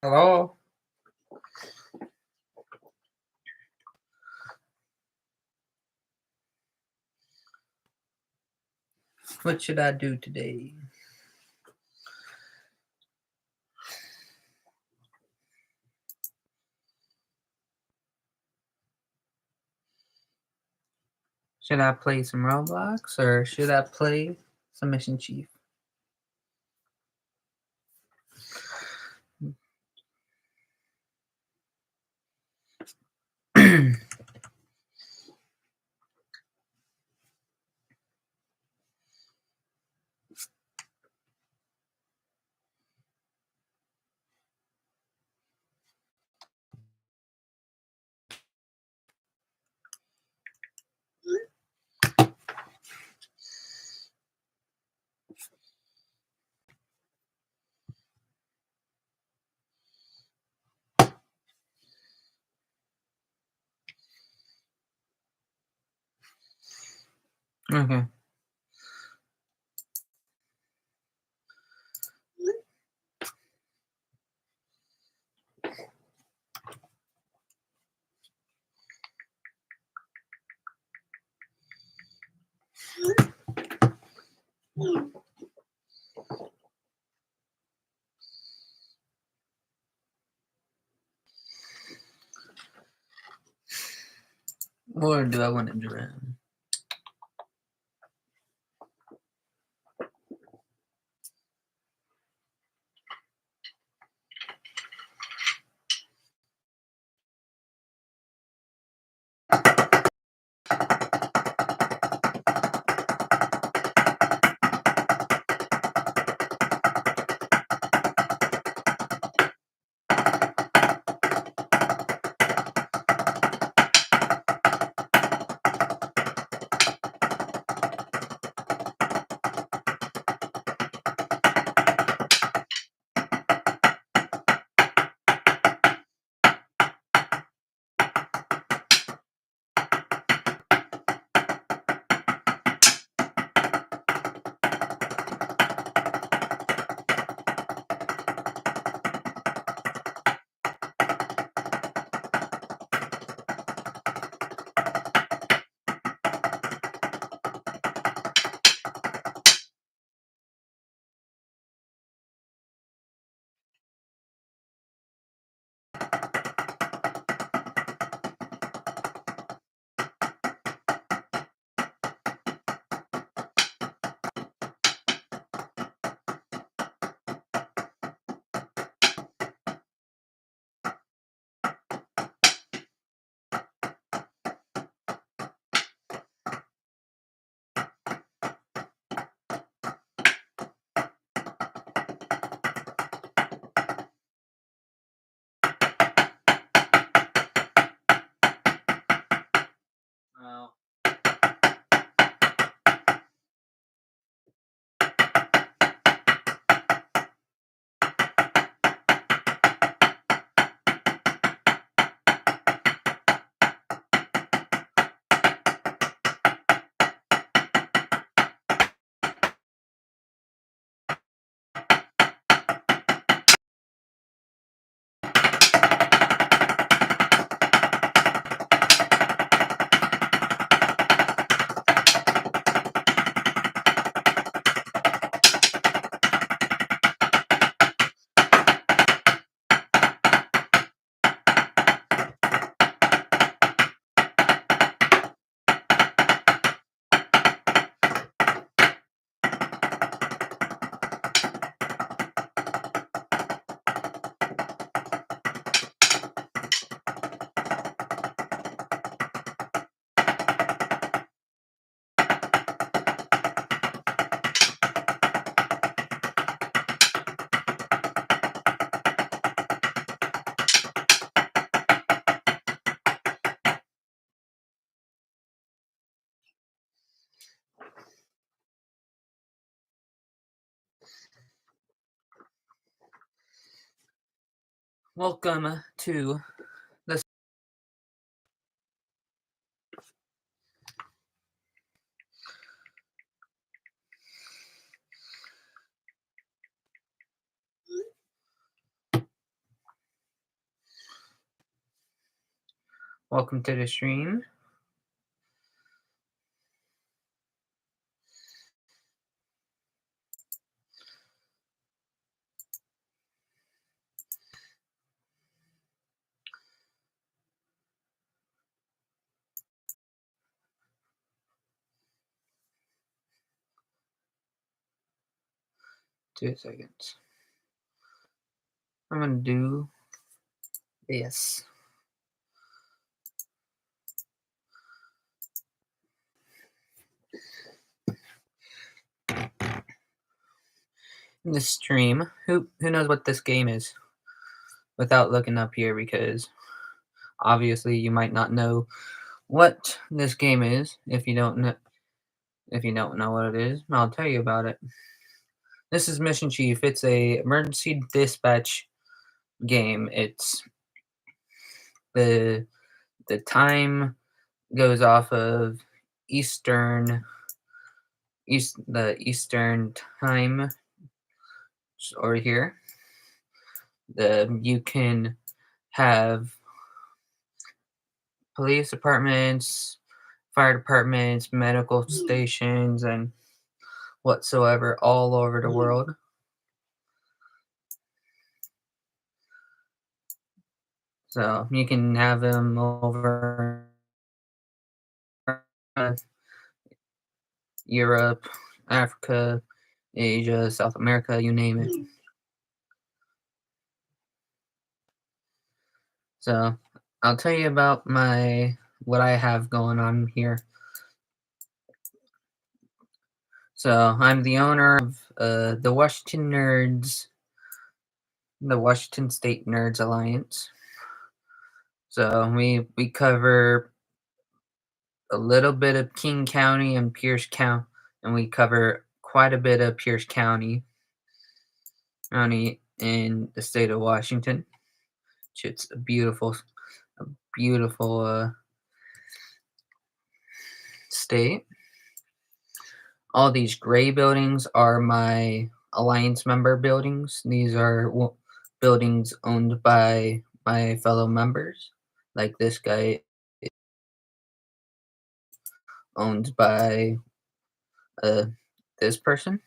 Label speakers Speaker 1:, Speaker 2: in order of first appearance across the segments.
Speaker 1: Hello? What should I do today? Should I play some Roblox or should I play some Mission Chief? Okay. Or do I want to drown? Well, welcome to the Welcome to the stream. 2 seconds. I'm gonna do this. In this stream, who knows what this game is without looking up here, because obviously you might not know what this game is. If you don't know what it is, I'll tell you about it. This is Mission Chief. It's a emergency dispatch game. It's the time goes off of the Eastern time over here. You can have police departments, fire departments, medical stations, and whatsoever all over the world. So you can have them over Europe, Africa, Asia, South America, you name it. So I'll tell you about what I have going on here. So I'm the owner of the Washington State Nerds Alliance. So we cover a little bit of King County and Pierce County, and we cover quite a bit of Pierce County in the state of Washington. It's a beautiful state. All these gray buildings are my Alliance member buildings. These are buildings owned by my fellow members. Like this guy is owned by this person.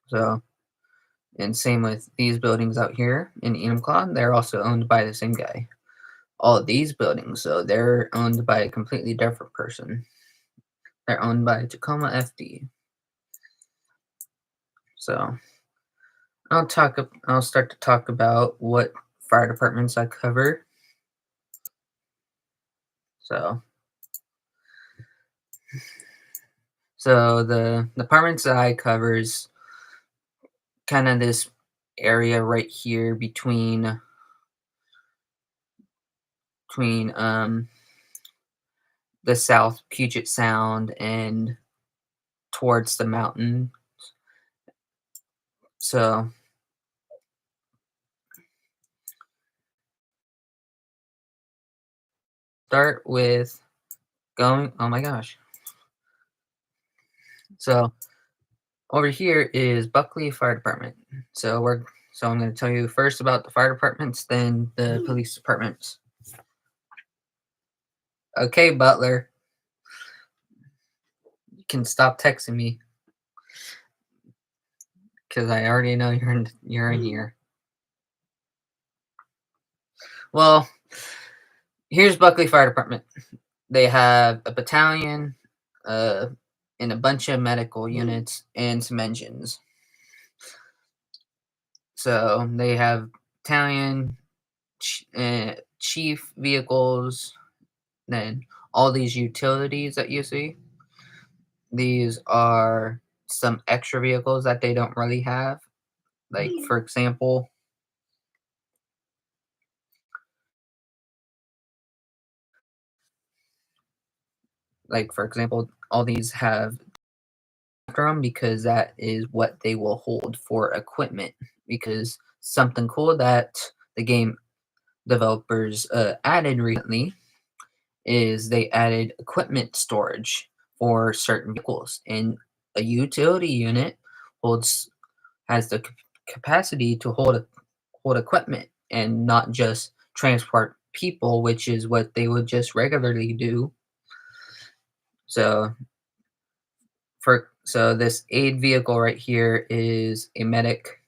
Speaker 1: So, and same with these buildings out here in Enumclaw, they're also owned by the same guy. All of these buildings, so they're owned by a completely different person. They're owned by Tacoma FD. So I'll start to talk about what fire departments I cover. So the departments that I cover is kind of this area right here between the South Puget Sound and towards the mountain. So start with oh my gosh. So over here is Buckley Fire Department. So I'm going to tell you first about the fire departments, then the police departments. Okay, Butler. You can stop texting me, because I already know you're in here. Well, here's Buckley Fire Department. They have a battalion, and a bunch of medical units and some engines. So they have battalion, chief vehicles, then all these utilities that you see. These are some extra vehicles that they don't really have. Like, for example, all these have them because that is what they will hold for equipment. Because something cool that the game developers added recently is they added equipment storage for certain vehicles, and a utility unit has the capacity to hold equipment and not just transport people, which is what they would just regularly do. So so this aid vehicle right here is a medic,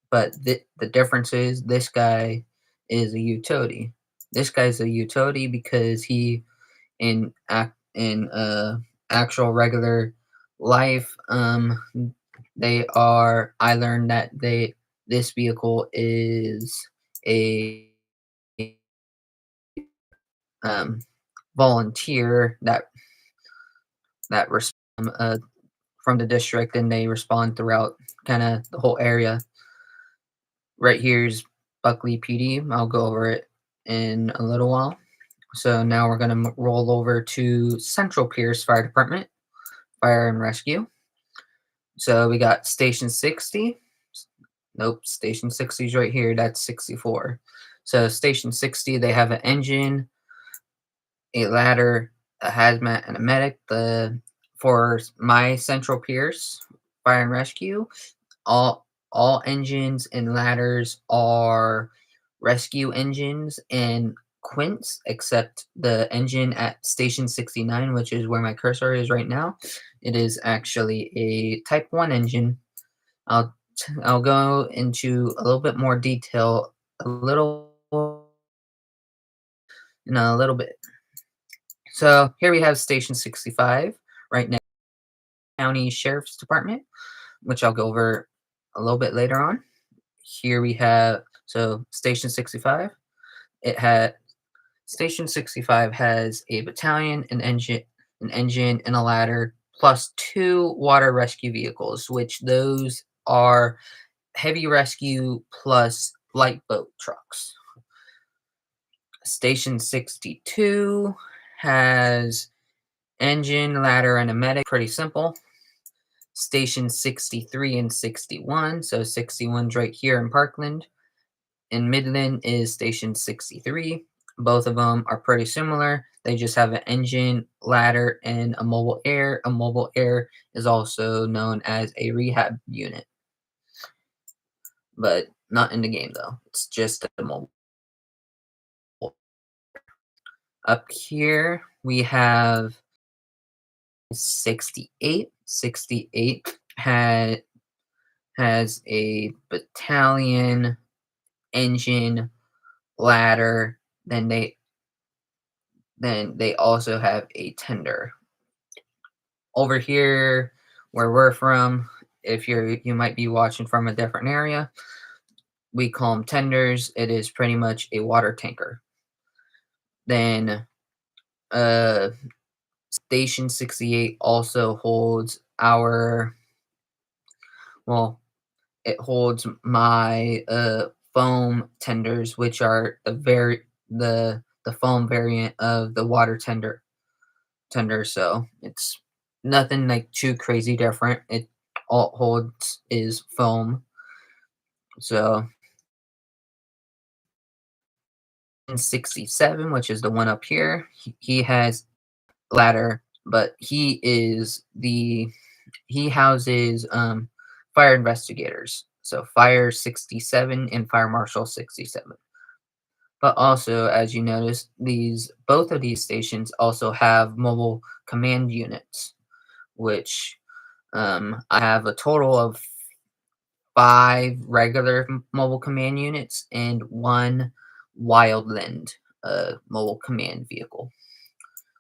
Speaker 1: but the difference is this guy is a utility. This guy's a utility because he in actual regular life, they are. I learned that this vehicle is a um, volunteer that from the district, and they respond throughout kind of the whole area. Right here's Buckley PD. I'll go over it in a little while. So now we're going to roll over to Central Pierce Fire Department, Fire and Rescue. So we got Station 60. Nope, Station 60 is right here. That's 64. So Station 60, they have an engine, a ladder, a hazmat, and a medic. For my Central Pierce Fire and Rescue, all engines and ladders are rescue engines and quints, except the engine at Station 69, which is where my cursor is right now. It is actually a Type 1 engine. I'll go into a little bit more detail in a little bit. So here we have Station 65 right next to the County Sheriff's Department, which I'll go over a little bit later on. Here we have Station 65. It had Station 65 has a battalion, an engine, and a ladder, plus two water rescue vehicles, which those are heavy rescue plus light boat trucks. Station 62 has engine, ladder, and a medic. Pretty simple. Station 63 and 61. So 61's right here in Parkland. In Midland is Station 63. Both of them are pretty similar. They just have an engine, ladder, and a mobile air. A mobile air is also known as a rehab unit, but not in the game though. It's just a mobile. Up here we have 68. 68 has a battalion, engine, ladder. Then they also have a tender. Over here where we're from, if you might be watching from a different area, we call them tenders. It is pretty much a water tanker. Then uh Station 68 also holds well, it holds my foam tenders, which are the foam variant of the water tender. So it's nothing like too crazy different. It all it holds is foam. So in 67, which is the one up here, he has ladder, but he houses fire investigators. So fire 67 and fire marshal 67. But also, as you notice, both of these stations also have mobile command units, which I have a total of 5 regular mobile command units and 1 Wildland mobile command vehicle,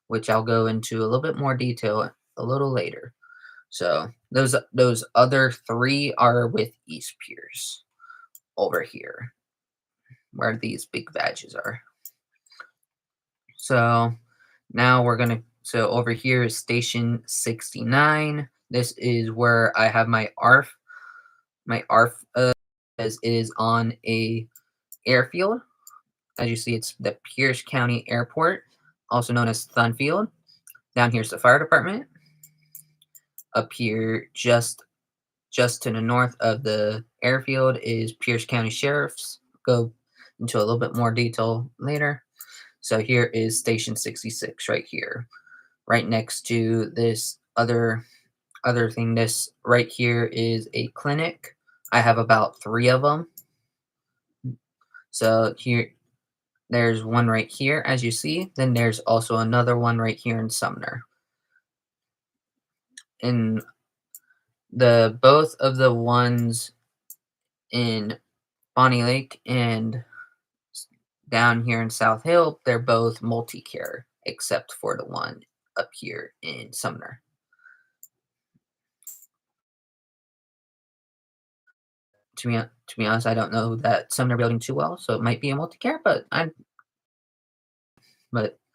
Speaker 1: which I'll go into a little bit more detail a little later. So those other 3 are with East Pierce over here, where these big badges are. So now so over here is Station 69. This is where I have my ARF. My ARF as it is on a airfield. As you see, it's the Pierce County Airport, also known as Thunfield. Down here's the fire department. Up here, just to the north of the airfield, is Pierce County Sheriff's. Go into a little bit more detail later. So here is Station 66 right here, right next to this other thing. This right here is a clinic. I have about 3 of them. So There's one right here, as you see. Then there's also another one right here in Sumner. In the both of the ones in Bonnie Lake and down here in South Hill, they're both multi-care, except for the one up here in Sumner. To be honest, I don't know that Sumner building too well, so it might be a multi-care, but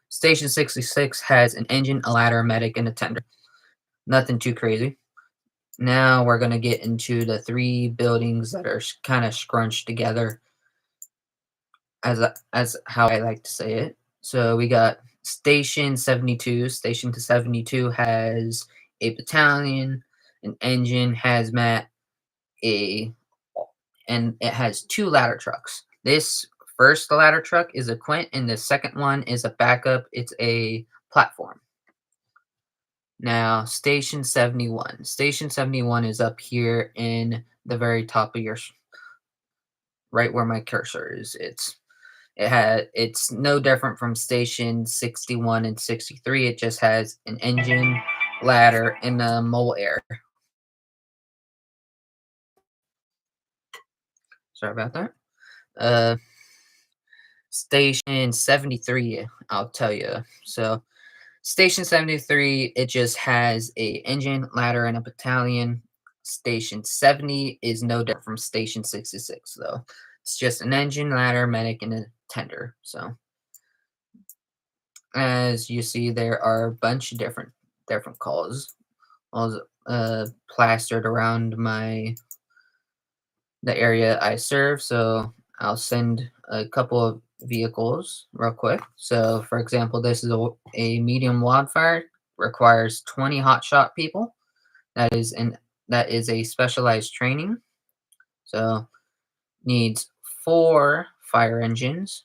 Speaker 1: Station 66 has an engine, a ladder, a medic, and a tender. Nothing too crazy. Now we're gonna get into the three buildings that are kind of scrunched together, as how I like to say it. So we got Station 72. Station 72 has a battalion, an engine, hazmat, a and it has two ladder trucks. This first ladder truck is a Quint, and the second one is a backup. It's a platform. Now, Station 71. Station 71 is up here in the very top of right where my cursor is. It's no different from Station 61 and 63. It just has an engine, ladder, and a mole air. Sorry about that. Uh, Station 73, I'll tell you. So, Station 73, it just has a engine, ladder, and a battalion. Station 70 is no different from Station 66, though. It's just an engine, ladder, medic, and a tender. So, as you see, there are a bunch of different calls, all plastered around the area I serve. So I'll send a couple of vehicles real quick. So, for example, this is a medium wildfire, requires 20 hotshot people. That is an that is a specialized training. So needs four fire engines,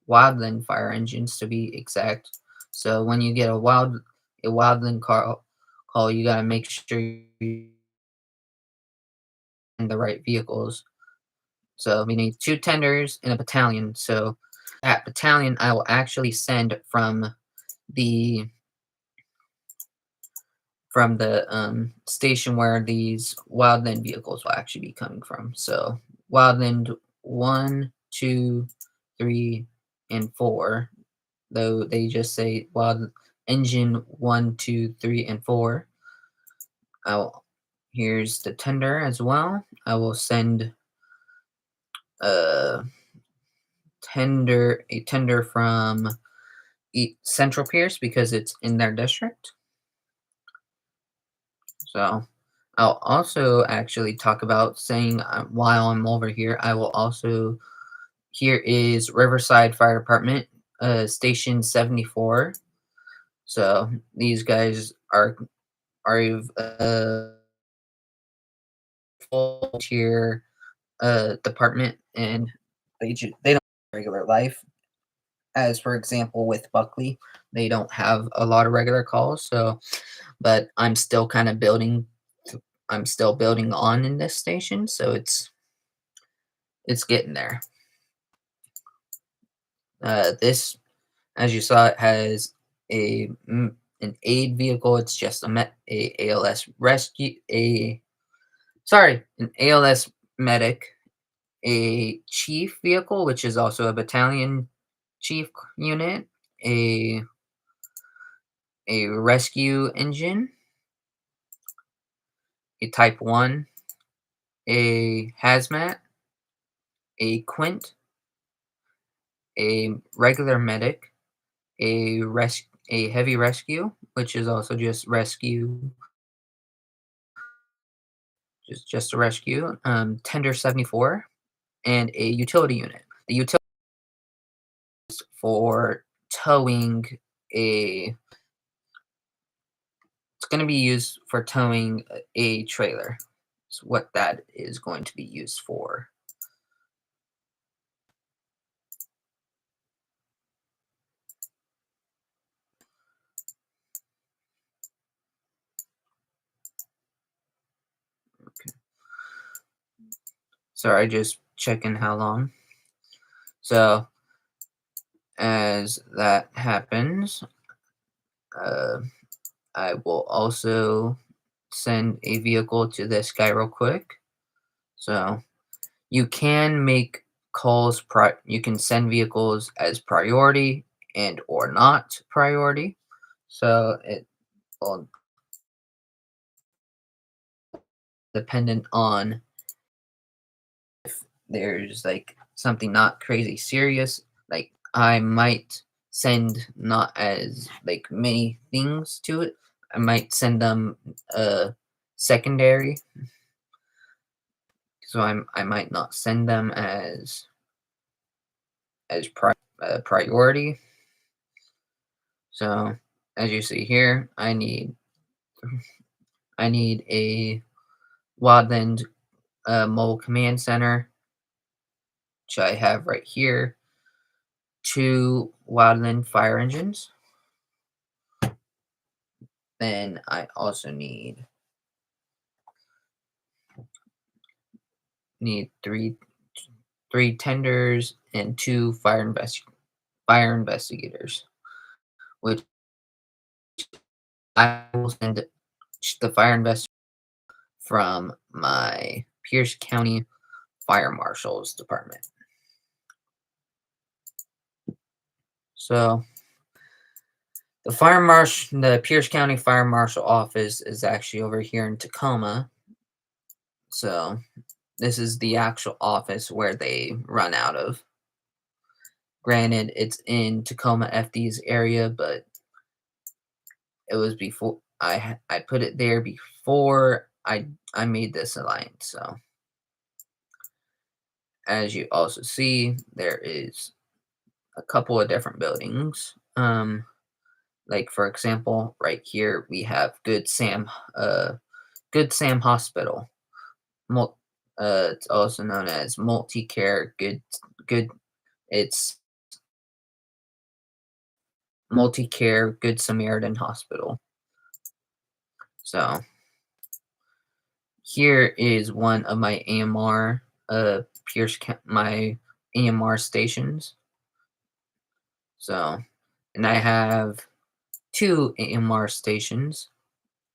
Speaker 1: wildland fire engines to be exact. So when you get a wildland call, you gotta make sure you in the right vehicles. So we need two tenders and a battalion. So that battalion I will actually send the from the station where these wildland vehicles will actually be coming from. So wildland one, two, three, and four. Though they just say wild engine one, two, three, and four. I'll Here's the tender as well. I will send a tender from Central Pierce because it's in their district. So I'll also actually talk about saying while I'm over here, I will also here is Riverside Fire Department, Station 74. So these guys are volunteer department, and they don't have regular life. As for example, with Buckley, they don't have a lot of regular calls. So, but I'm still building on in this station, so it's getting there. This, as you saw, it has an aid vehicle. It's just a ALS rescue an ALS medic, a chief vehicle, which is also a battalion chief unit, a a rescue engine, a Type 1, a hazmat, a Quint, a regular medic, a heavy rescue, which is also just rescue, just a rescue, tender 74, and a utility unit. The utility is for towing a it's going to be used for towing a trailer. It's what that is going to be used for. Sorry, just checking how long. So as that happens, uh, I will also send a vehicle to this guy real quick. So you can make calls. You can send vehicles as priority and or not priority. So it will dependent on there's like something not crazy serious. Like I might send not as like many things to it. I might send them secondary. So I might not send them as priority. So as you see here, I need a Wildland mobile command center, which I have right here. Two Wildland fire engines. Then I also need three tenders and two fire investigators, which I will send the fire investigators from my Pierce County Fire Marshal's department. So the Pierce County Fire Marshal office is actually over here in Tacoma. So this is the actual office where they run out of. Granted, it's in Tacoma FD's area, but it was before I put it there before I made this alliance. So as you also see, there is a couple of different buildings. Like for example, right here we have Good Sam Hospital. It's also known as Multi-Care Good. It's Multi-Care Good Samaritan Hospital. So here is one of my AMR my AMR stations. So, and I have two AMR stations.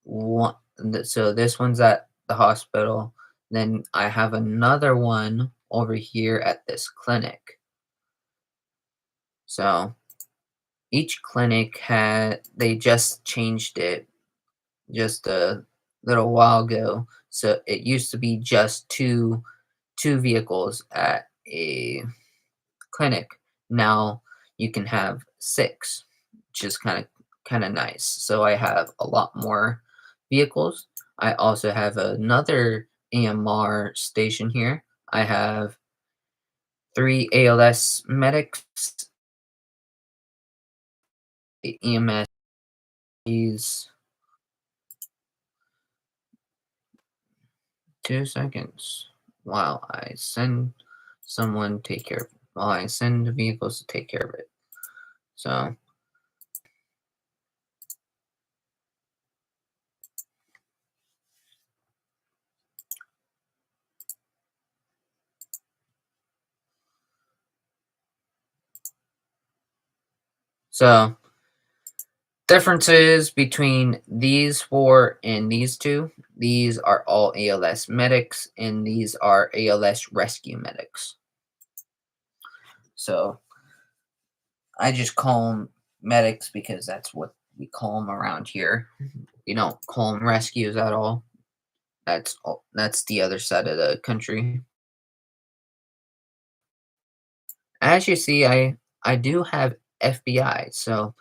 Speaker 1: So this one's at the hospital. Then I have another one over here at this clinic. So each clinic they just changed it just a little while ago. So it used to be just two vehicles at a clinic. Now you can have six, which is kind of nice. So I have a lot more vehicles. I also have another AMR station here. I have three ALS medics, the EMS. These 2 seconds while I send someone take care of it. While I send the vehicles to take care of it. So differences between these four and these two. These are all ALS medics, and these are ALS rescue medics. So I just call them medics because that's what we call them around here. We don't call them rescues at all. That's the other side of the country. As you see, I do have FBI. So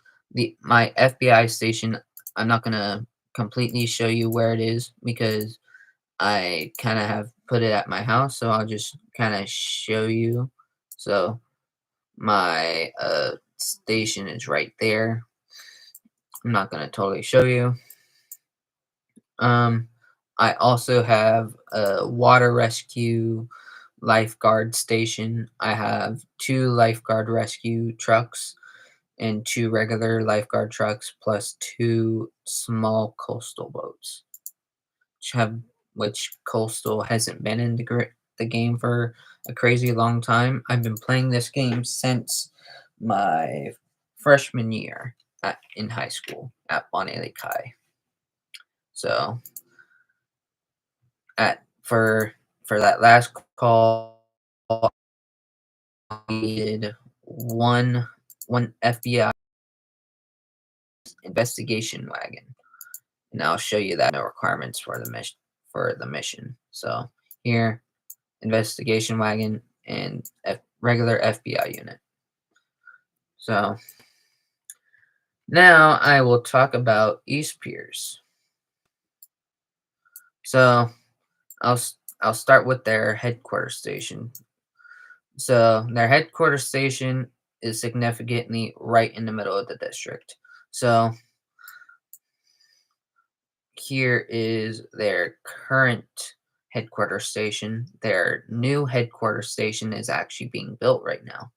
Speaker 1: my FBI station, I'm not gonna completely show you where it is because I kind of have put it at my house. So I'll just kind of show you. So my station is right there. I'm not gonna totally show you. Um, I also have a water rescue lifeguard station. I have two lifeguard rescue trucks and two regular lifeguard trucks plus two small coastal boats, which have which coastal hasn't been in the game for a crazy long time. I've been playing this game since my freshman year in high school at Bonnie Lake High. So at for that last call, I needed one FBI investigation wagon, and I'll show you that the requirements for the mission. So here, investigation wagon and regular FBI unit. So now I will talk about East Pierce. So I'll I'll start with their headquarters station. So their headquarters station is significantly right in the middle of the district. So here is their current headquarters station. Their new headquarters station is actually being built right now.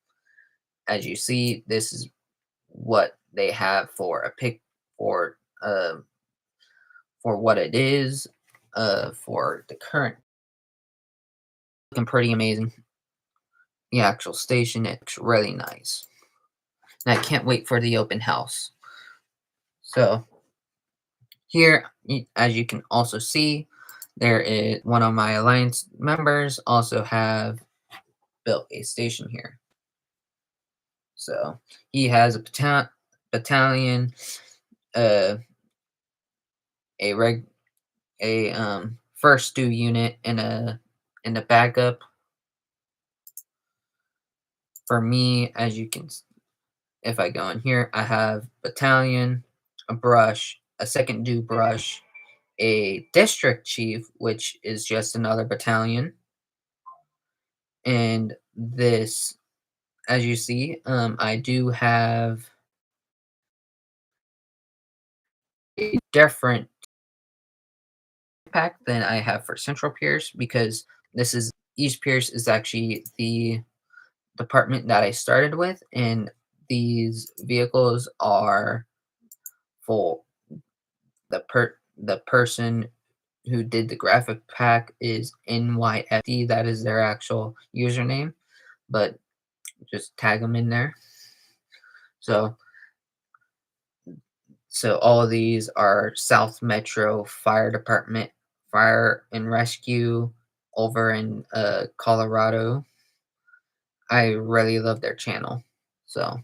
Speaker 1: As you see, this is what they have for a pic uh for what it is for the current, looking pretty amazing. The actual station, it's really nice. And I can't wait for the open house. So here, as you can also see, there is one of my alliance members also have built a station here. So he has a battalion, uh, a reg, a first due unit, and a backup. For me, as you can, if I go in here, I have battalion, a brush, a second due brush, a district chief, which is just another battalion, and this, as you see, I do have a different pack than I have for Central Pierce because this is East Pierce is actually the department that I started with, and these vehicles are for the person who did the graphic pack is NYFD. That is their actual username, but just tag them in there. So all of these are South Metro Fire Department Fire and Rescue over in Colorado. I really love their channel. So,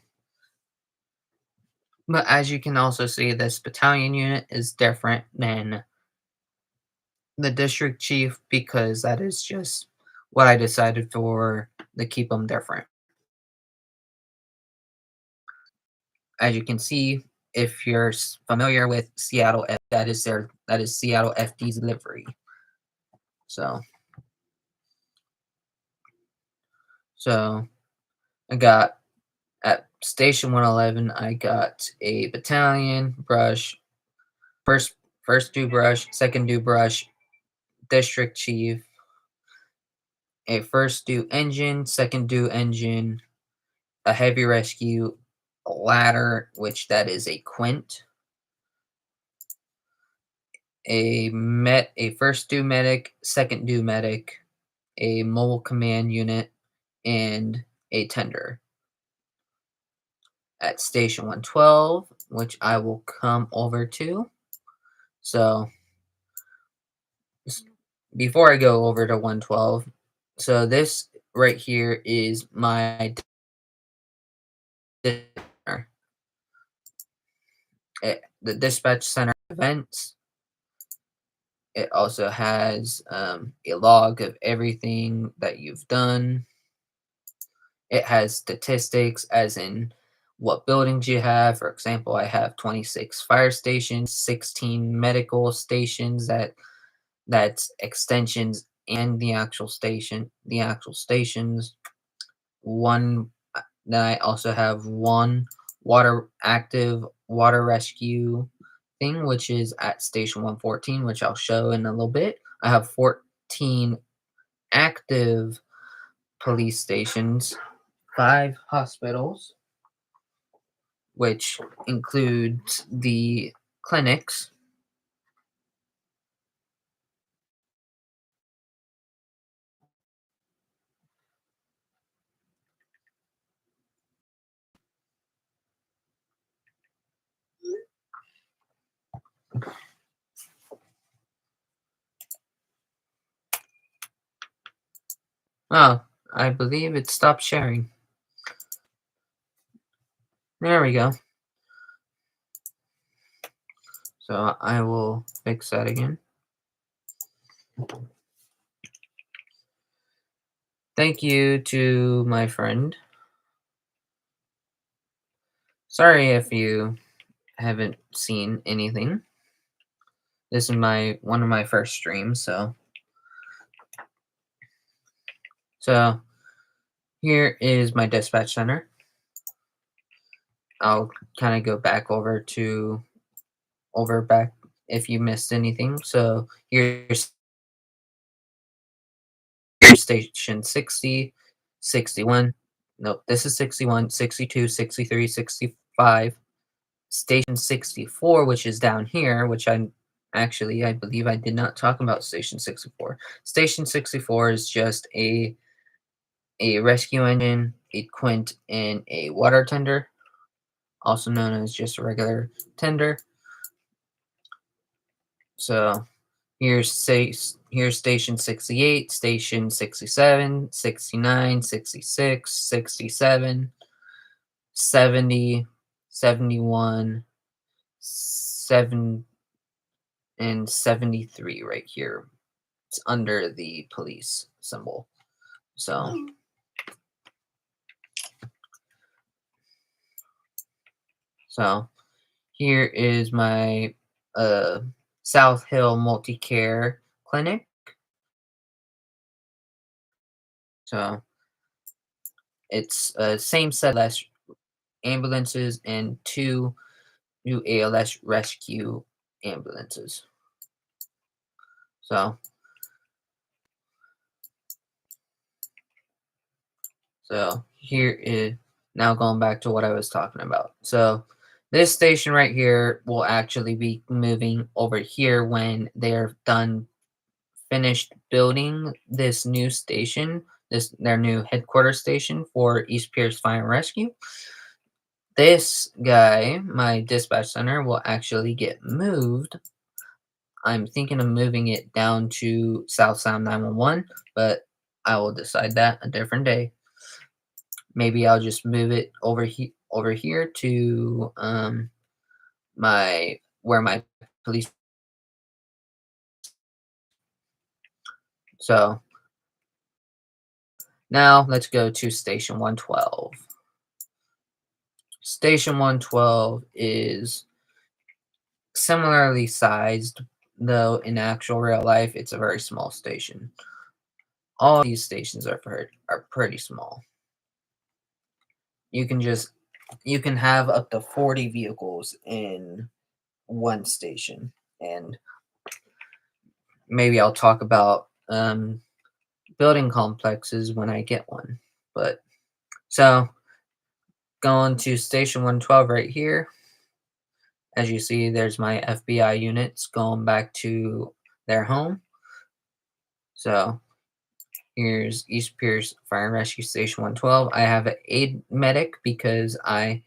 Speaker 1: but as you can also see, this battalion unit is different than the district chief because that is just what I decided for to keep them different. As you can see, if you're familiar with Seattle, that is Seattle FD's livery. So, I got at Station 111. I got a battalion brush, first first due brush, second due brush, district chief, a first due engine, second due engine, a heavy rescue, a ladder, which that is a quint, a first due medic, second due medic, a mobile command unit, and a tender. At Station 112, which I will come over to. So before I go over to 112, so this right here is my center. The dispatch center events. It also has a log of everything that you've done. It has statistics, as in what buildings you have. For example, I have 26 fire stations, 16 medical stations that's extensions and the actual stations. One, then I also have one active water rescue thing, which is at Station 114, which I'll show in a little bit. I have 14 active police stations, 5 hospitals, which includes the clinics, Oh, I believe it stopped sharing. There we go. So I will fix that again. Thank you to my friend. Sorry if you haven't seen anything. This is my one of my first streams, so here is my dispatch center. I'll kind of go back over back if you missed anything. So here's station 60, 61. Nope, this is 61, 62, 63, 65. Station 64, which is down here, which I believe I did not talk about Station 64. Station 64 is just a rescue engine, a quint, and a water tender, also known as just a regular tender. So here's station 68, station 67, 69, 66, 67, 70, 71, 7 and 73 right here. It's under the police symbol. So here is my South Hill Multi-Care Clinic. So it's same set less ambulances and two new ALS rescue ambulances. So here is now going back to what I was talking about. So this station right here will actually be moving over here when they're done finished building this new station, their new headquarters station for East Pierce Fire and Rescue. This guy, my dispatch center, will actually get moved. I'm thinking of moving it down to South Sound 911, but I will decide that a different day. Maybe I'll just move it over here to my where my police. So now let's go to Station 112. Station 112 is similarly sized, though in actual real life it's a very small station. All these stations are pretty small. You can have up to 40 vehicles in one station, and maybe I'll talk about building complexes when I get one. But so going to Station 112 right here. As you see, there's my FBI units going back to their home. So here's East Pierce Fire and Rescue Station 112. I have an aid medic because I'll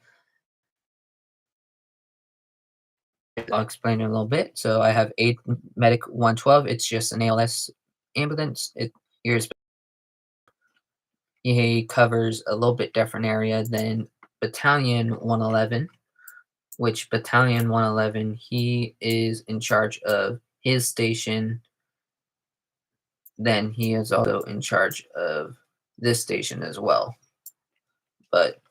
Speaker 1: explain in a little bit. So I have aid medic 112. It's just an ALS ambulance. He covers a little bit different area than Battalion 111, which Battalion 111, he is in charge of his station. Then he is also in charge of this station as well. But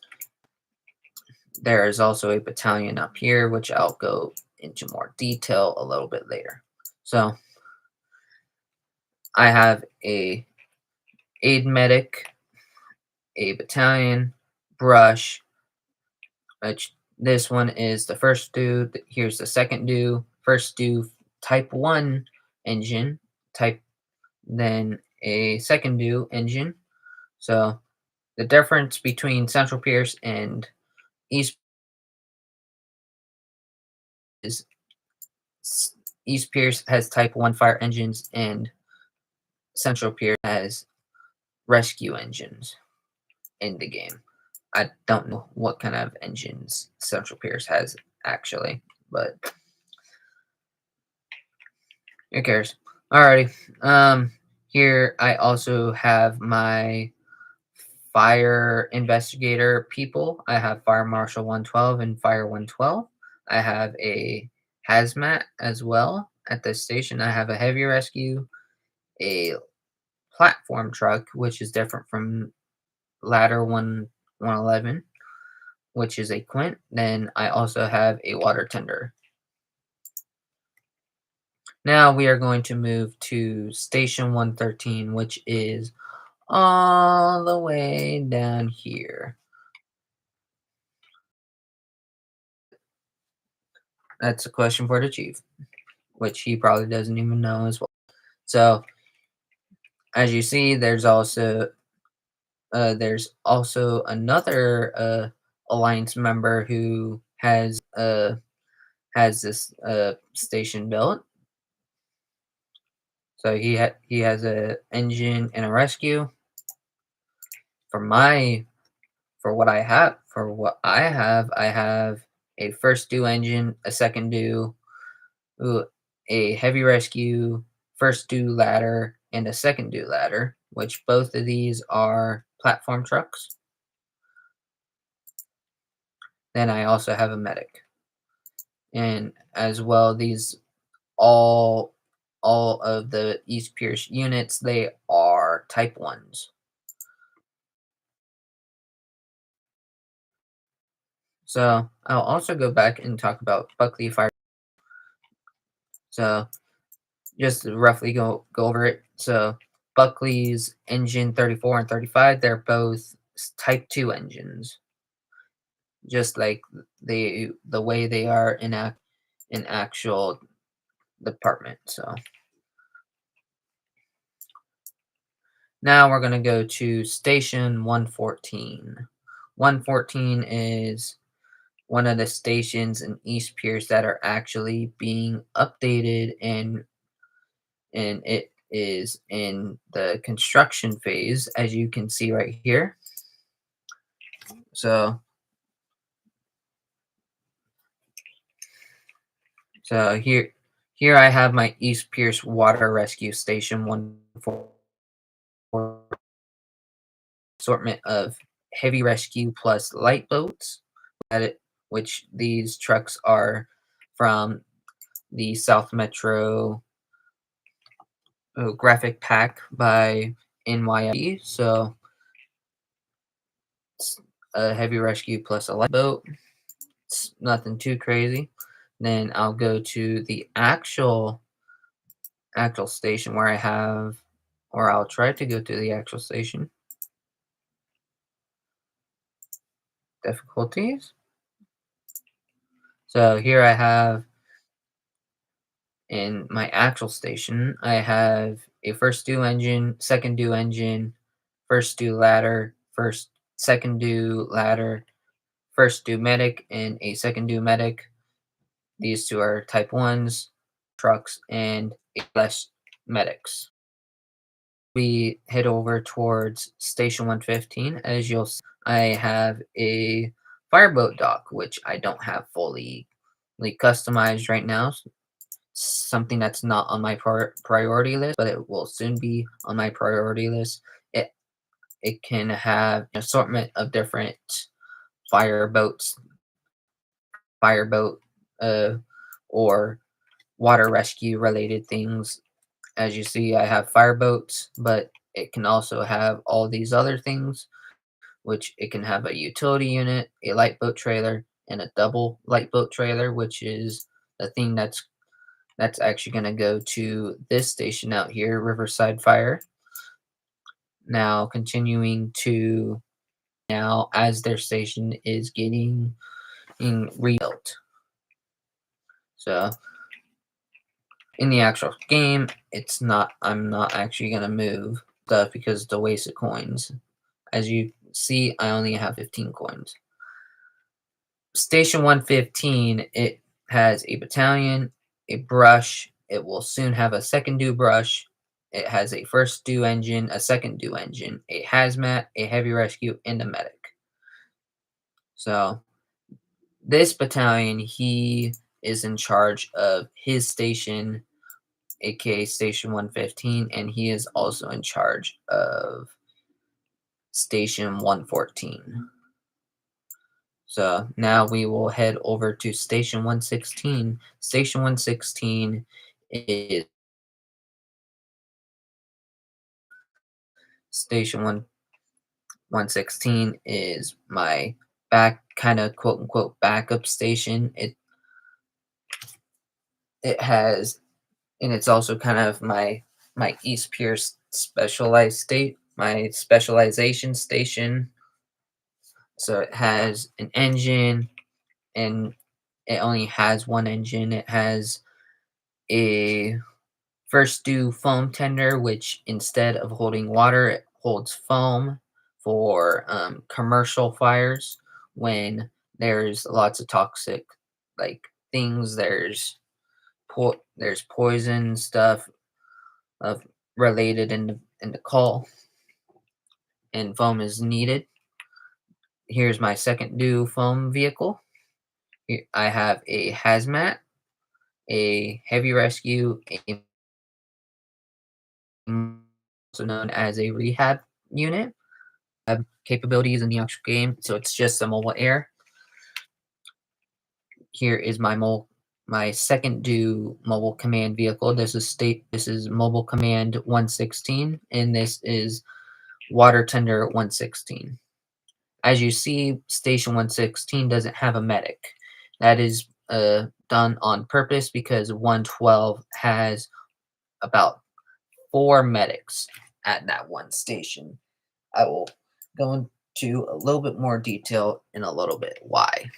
Speaker 1: there is also a battalion up here, which I'll go into more detail a little bit later. So I have a aid medic, a battalion, brush, which this one is the first due. Here's the second due. First due type 1 engine, then a second due engine. So the difference between Central Pierce and East is East Pierce has type 1 fire engines and Central Pierce has rescue engines in the game. I don't know what kind of engines Central Pierce has actually, but who cares? Alrighty. Here I also have my fire investigator people. I have Fire Marshal 112 and Fire 112. I have a hazmat as well at this station. I have a heavy rescue, a platform truck, which is different from ladder 111, which is a Quint. Then I also have a water tender. Now we are going to move to station 113, which is all the way down here. That's a question for the chief, which he probably doesn't even know as well. So, as you see, there's also another alliance member who has this station built. So he has a engine and a rescue. For my for what I have a first due engine, a second due, ooh, a heavy rescue, first due ladder, and a second due ladder, which both of these are platform trucks. Then I also have a medic. And as well, these all all of the East Pierce units, they are type 1s. So I'll also go back and talk about Buckley Fire. So just to roughly go over it. So Buckley's engine 34 and 35, they're both type 2 engines, just like the way they are in actual department. So now we're going to go to station 114. 114 is one of the stations in East Pierce that are actually being updated, and it is in the construction phase, as you can see right here. So here I have my East Pierce Water Rescue Station 114 assortment of heavy rescue plus light boats which these trucks are from the South Metro graphic pack by NYFD. So it's a heavy rescue plus a light boat. It's nothing too crazy. Then I'll go to the actual station where or I'll try to go to the actual station. Difficulties. So here I have in my actual station, I have a first due engine, second due engine, first due ladder, second due ladder, first due medic, and a second due medic. These two are type 1s, trucks, and less medics. We head over towards station 115. As you'll see, I have a fireboat dock, which I don't have fully customized right now. Something that's not on my priority list, but it will soon be on my priority list. It can have an assortment of different fireboats, fireboat, or water rescue related things. As you see, I have fireboats, but it can also have all these other things, which it can have a utility unit, a light boat trailer, and a double light boat trailer, which is the thing that's actually going to go to this station out here, Riverside Fire. Now, continuing to now as their station is getting rebuilt. So, in the actual game, I'm not actually going to move stuff because it's a waste of coins. As you see, I only have 15 coins. Station 115, it has a battalion, a brush. It will soon have a second due brush. It has a first due engine, a second due engine, a hazmat, a heavy rescue, and a medic. So this battalion, he is in charge of his station aka Station 115, and he is also in charge of Station 114. So now we will head over to Station 116. Station 116 is Station 116 is my back kind of quote unquote backup station. It has, and it's also kind of my East Pierce specialized state, my specialization station. So it has an engine, and it only has one engine. It has a first due foam tender, which instead of holding water, it holds foam for commercial fires when there's lots of toxic like things. There's poison stuff of related in the call, and foam is needed. Here's my second due foam vehicle. Here I have a hazmat, a heavy rescue, also known as a rehab unit. Capabilities in the actual game, so it's just a mobile air. Here is my second due mobile command vehicle. This is mobile command 116, and this is water tender 116. As you see, station 116 doesn't have a medic. That is done on purpose because 112 has about 4 medics at that one station. I will go into a little bit more detail in a little bit why.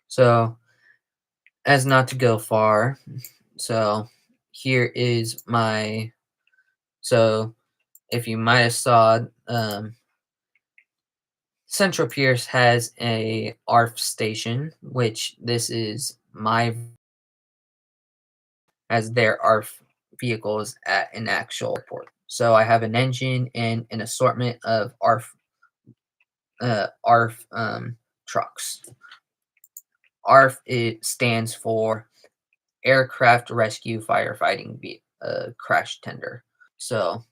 Speaker 1: So, as not to go far, so here is my. So, if you might have saw, Central Pierce has a ARF station, which this is my as their ARF vehicles at an actual airport. So I have an engine and an assortment of ARF trucks. ARF, it stands for Aircraft Rescue Firefighting Crash Tender. So,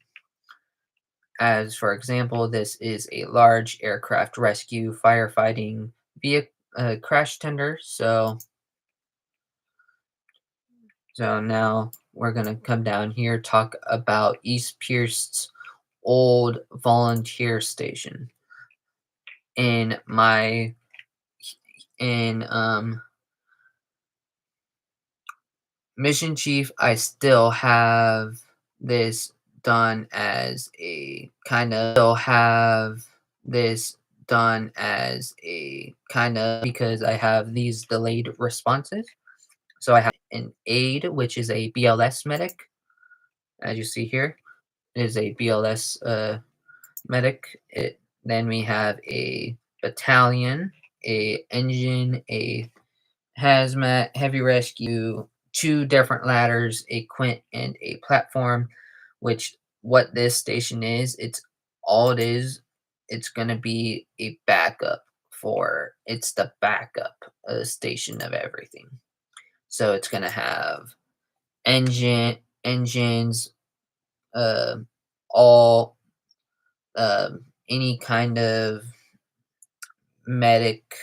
Speaker 1: as for example, this is a large aircraft rescue firefighting vehicle crash tender. So now we're gonna come down here, talk about East Pierce's old volunteer station. In my in Mission Chief, I still have this done as a kind of because I have these delayed responses. So I have an aide, which is a BLS medic, as you see here, is a BLS medic. Then we have a battalion, a engine, a hazmat, heavy rescue, 2 different ladders, a quint, and a platform. Which what this station is, all it is. It's gonna be a backup for. It's the backup station of everything. So it's gonna have engines, uh, all any kind of medic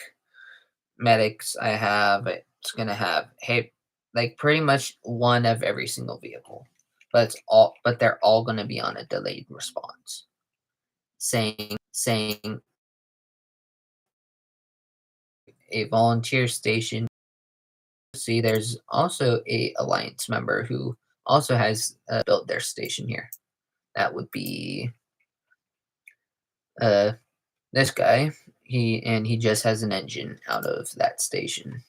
Speaker 1: medics I have. It's gonna have like pretty much one of every single vehicle, but they're all gonna be on a delayed response. Saying a volunteer station. See, there's also a alliance member who also has built their station here. That would be uh this guy. He just has an engine out of that station.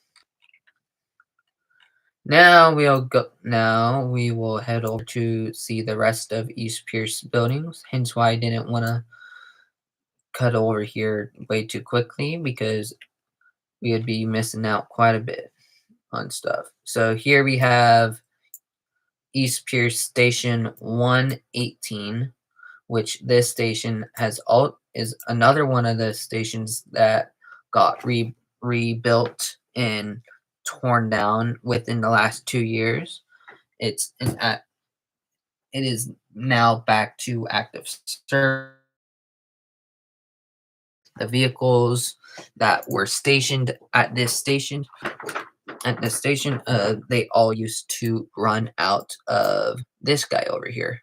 Speaker 1: Now we will head over to see the rest of East Pierce buildings. Hence why I didn't want to cut over here way too quickly because we would be missing out quite a bit on stuff. So here we have East Pierce Station 118, which this station is another one of the stations that got rebuilt and torn down within the last 2 years. It's an it is now back to active service. The vehicles that were stationed at this station, they all used to run out of this guy over here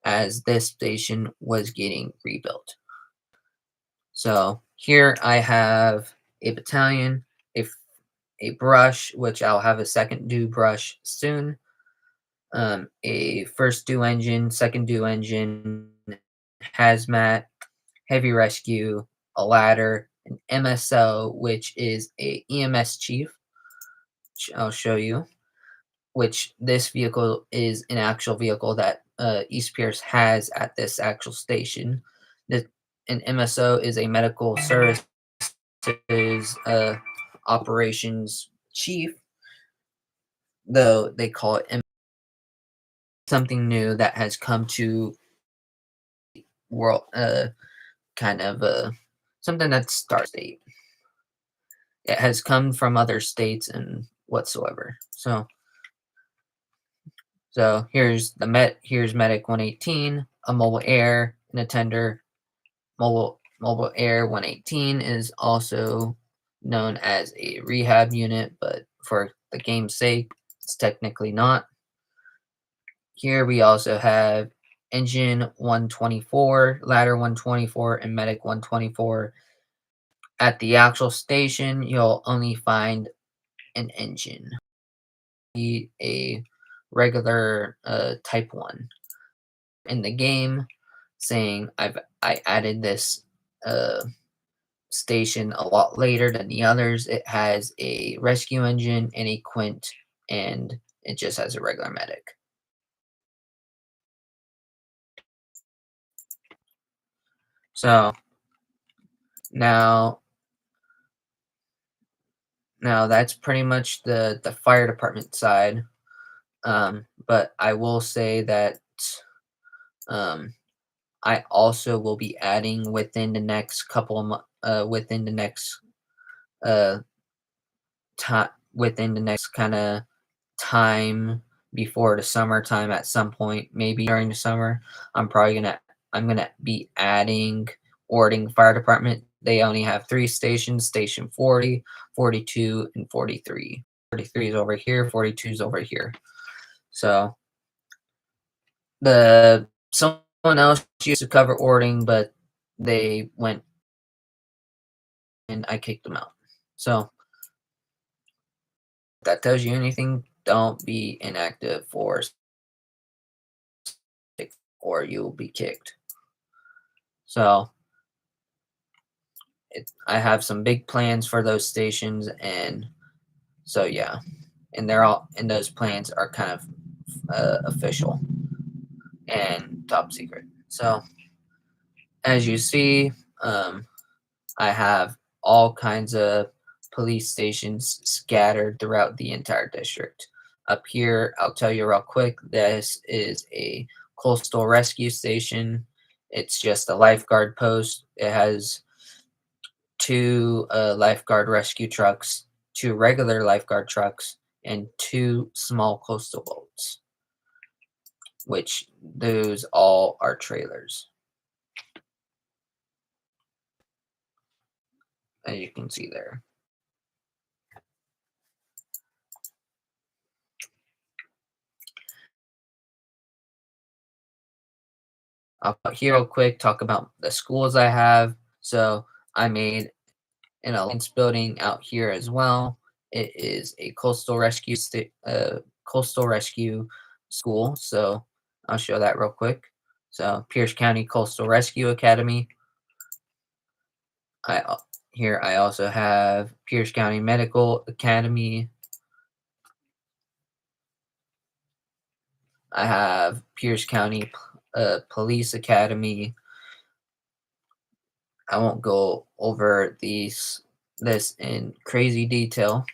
Speaker 1: as this station was getting rebuilt. So here I have a battalion, a, f- a brush, which I'll have a second due brush soon, a first due engine, second due engine, hazmat, heavy rescue, a ladder, an MSO, which is a EMS chief, which I'll show you, which this vehicle is an actual vehicle that East Pierce has at this actual station. The, an MSO is a medical services operations chief, though they call it something new that has come to world, kind of something that's Star State. It has come from other states and whatsoever. So here's Medic 118, a mobile air, an attender. Mobile Air 118 is also known as a rehab unit, but for the game's sake, it's technically not. Here we also have Engine 124, Ladder 124, and Medic 124. At the actual station, you'll only find an engine, a regular Type 1. In the game, saying I added this uh, station a lot later than the others. It has a rescue engine and a quint, and it just has a regular medic. So now now that's pretty much the fire department side. But I will say that um, I also will be adding within the next within the next uh time within the next kind of time before the summertime at some point, maybe during the summer. I'm gonna be adding Ording Fire Department. They only have three stations, station 40, 42, and 43. 43 is over here, 42 is over here. So the someone else used to cover Ording, but they went and I kicked them out. So if that tells you anything, don't be inactive for or you'll be kicked. So I have some big plans for those stations, and so yeah, and those plans are kind of official and top secret. So as you see, um, I have all kinds of police stations scattered throughout the entire district. Up here, I'll tell you real quick. This is a coastal rescue station. It's just a lifeguard post. It has two lifeguard rescue trucks, two regular lifeguard trucks, and two small coastal boats, which those all are trailers, as you can see there. I'll here real quick talk about the schools I have. So I made an alliance building out here as well. It is a coastal rescue school. So I'll show that real quick. So Pierce County Coastal Rescue Academy. Here I also have Pierce County Medical Academy. I have Pierce County Police Academy. I won't go over this in crazy detail.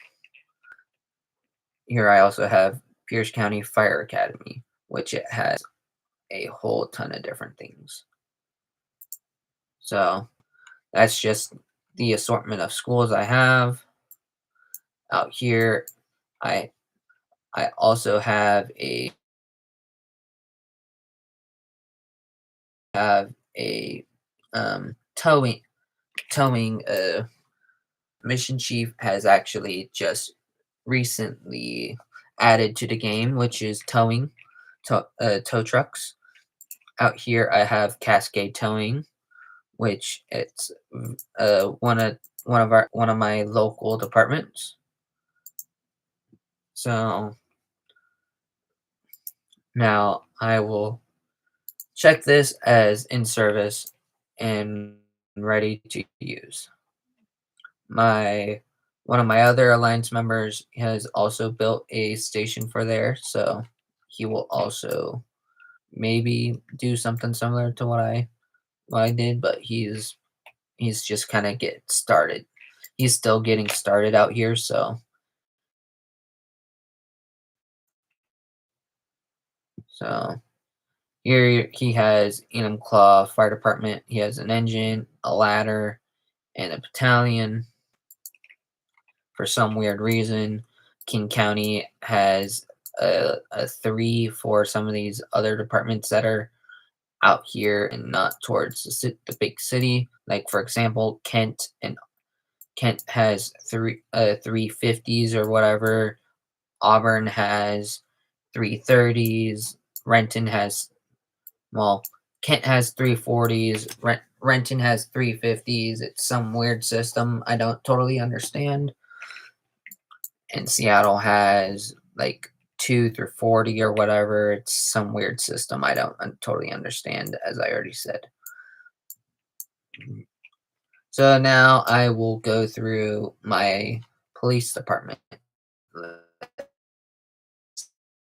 Speaker 1: Here I also have Pierce County Fire Academy, which it has a whole ton of different things. So that's just the assortment of schools I have. Out here, I I also have a towing mission chief has actually just recently added to the game, which is tow trucks. Out here, I have Cascade Towing, which it's one of my local departments. So now I will check this as in service and ready to use. My One of my other alliance members has also built a station for there, so he will also maybe do something similar to what I did, but he's just kind of get started. He's still getting started out here, so here he has Enumclaw Fire Department. He has an engine, a ladder, and a battalion. For some weird reason, King County has a three for some of these other departments that are out here and not towards the big city. Like for example, Kent has 350s or whatever. Auburn has 330s. Renton has well, Kent has 340s. Renton has 350s. It's some weird system I don't totally understand. And Seattle has like 2 through 40 or whatever. It's some weird system I don't totally understand, as I already said. So now I will go through my police department.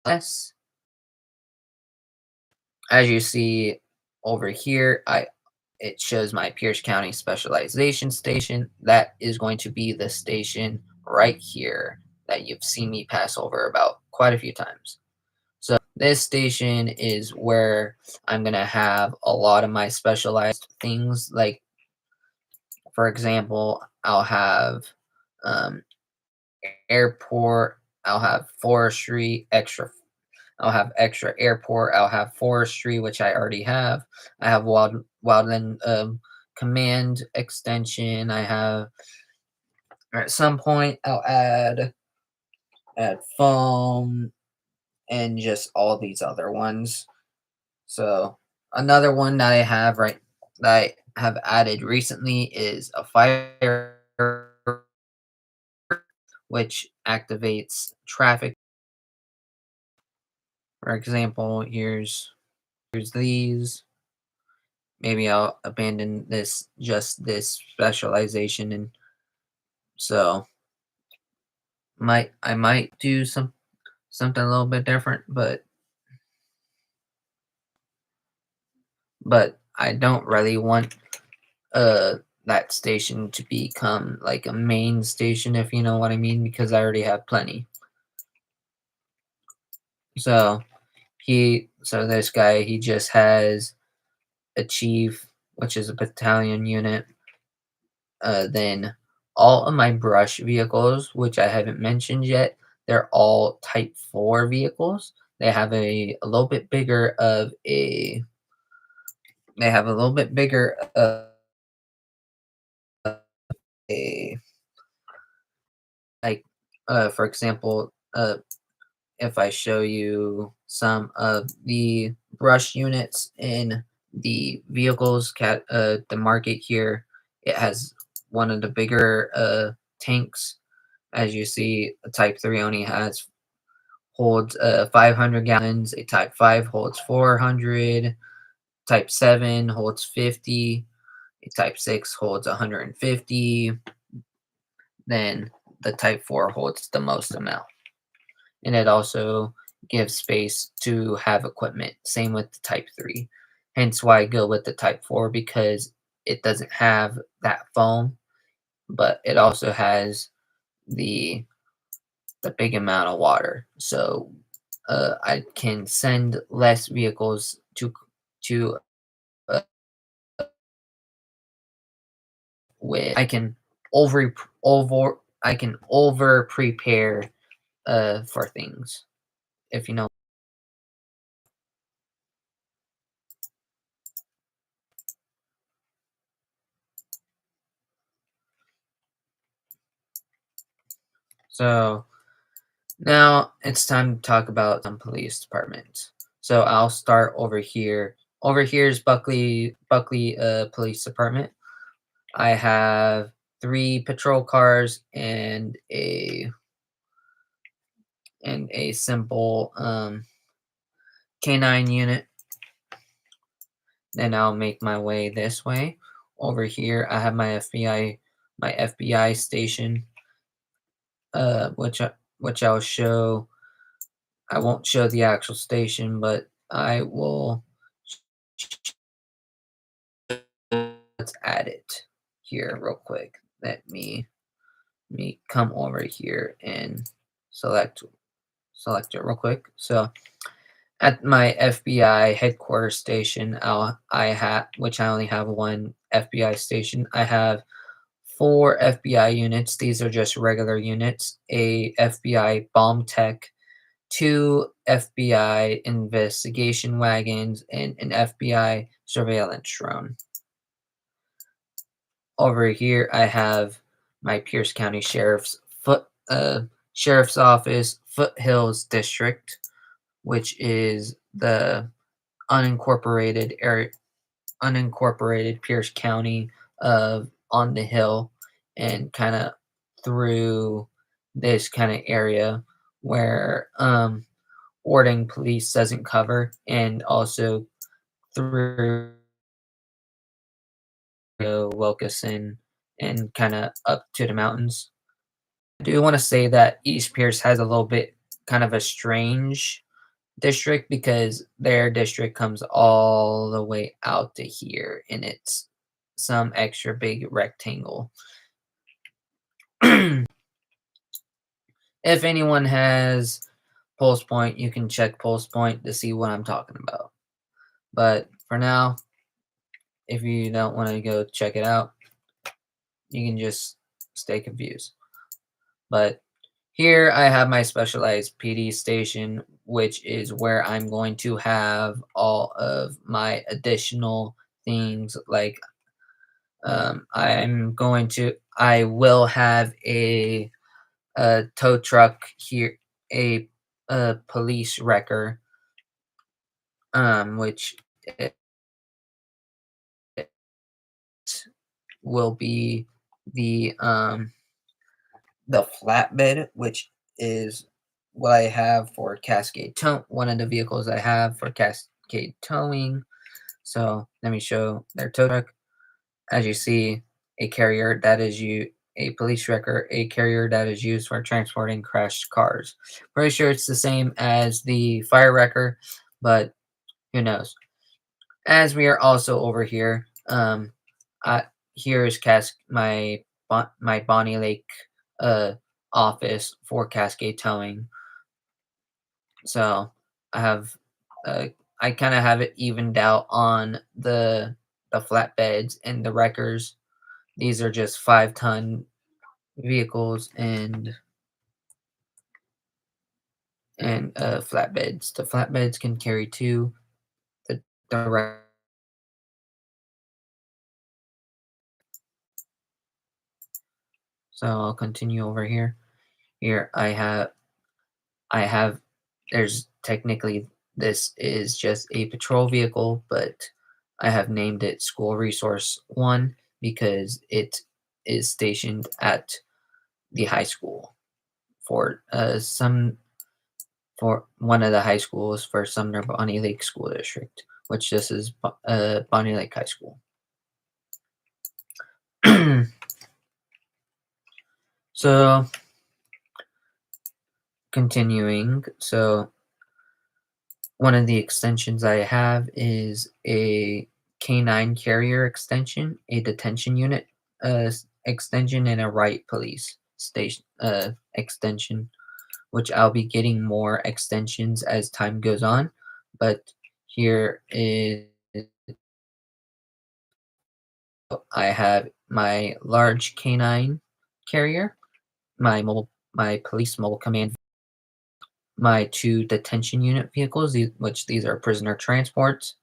Speaker 1: Yes, as you see over here, I it shows my Pierce County Specialization Station. That is going to be the station right here that you've seen me pass over about quite a few times. So this station is where I'm gonna have a lot of my specialized things. Like for example, um, airport, I'll have forestry, I'll have extra airport, I'll have forestry, which I already have. I have wildland command extension. I have at some point I'll add foam and just all these other ones. So another one that I have that I have added recently is a fire, which activates traffic. For example, here's these. Maybe I'll abandon this specialization, and so I might do something a little bit different, but I don't really want that station to become like a main station, if you know what I mean, because I already have plenty. So this guy, he just has a chief, which is a battalion unit. Then all of my brush vehicles, which I haven't mentioned yet, they're all Type 4 vehicles. They have a little bit bigger of a they have a little bit bigger of a like for example, if I show you some of the brush units in the vehicles the market here, it has one of the bigger tanks. As you see, a Type 3 only holds 500 gallons. A Type 5 holds 400. Type 7 holds 50. A Type 6 holds 150. Then the Type 4 holds the most amount. And it also gives space to have equipment. Same with the Type 3. Hence why I go with the Type 4, because it doesn't have that foam, but it also has the big amount of water. So I can send less vehicles to uh, with I can over over prepare for things, if you know. So now it's time to talk about some police departments. So I'll start over here. Over here is Buckley Police Department. I have 3 patrol cars and a simple K9 unit. Then I'll make my way this way. Over here, I have my FBI station, which I'll show. I won't show the actual station, but I will. Let's add it here real quick. Let me come over here and select select it real quick. So at my FBI headquarters station, I have, which I only have one FBI station. I have 4 FBI units. These are just regular units. A FBI bomb tech, 2 FBI investigation wagons, and an FBI surveillance drone. Over here, I have my Pierce County Sheriff's Office, Foothills District, which is the unincorporated Pierce County of on the hill, and kind of through this kind of area where Ording Police doesn't cover, and also through Wilkeson and kind of up to the mountains. I do want to say that East Pierce has a little bit kind of a strange district because their district comes all the way out to here and it's some extra big rectangle. If anyone has Pulse Point, you can check Pulse Point to see what I'm talking about. But for now, if you don't want to go check it out, you can just stay confused. But here I have my specialized PD station, which is where I'm going to have all of my additional things. Like I will have a tow truck here, a police wrecker, which it will be the um the flatbed, which is what I have for Cascade Tow. One of the vehicles I have for Cascade Towing. So let me show their tow truck. As you see, a carrier that is a police wrecker, a carrier that is used for transporting crashed cars. Pretty sure it's the same as the fire wrecker, but who knows? As we are also over here, I, here is my Bonnie Lake uh, office for Cascade Towing. So I have uh, I kind of have it evened out on the flatbeds and the wreckers. These are just 5-ton vehicles and flatbeds. The flatbeds can carry 2. The So I'll continue over here. Here I have there's technically this is just a patrol vehicle, but I have named it School Resource 1 because it is stationed at the high school for one of the high schools for Sumner Bonnie Lake School District, which this is Bonnie Lake High School. So continuing, so one of the extensions I have is a K9 carrier extension, a detention unit extension, and a Wright police station extension, which I'll be getting more extensions as time goes on. But here is I have my large K9 carrier, my police mobile command my two detention unit vehicles, which these are prisoner transports.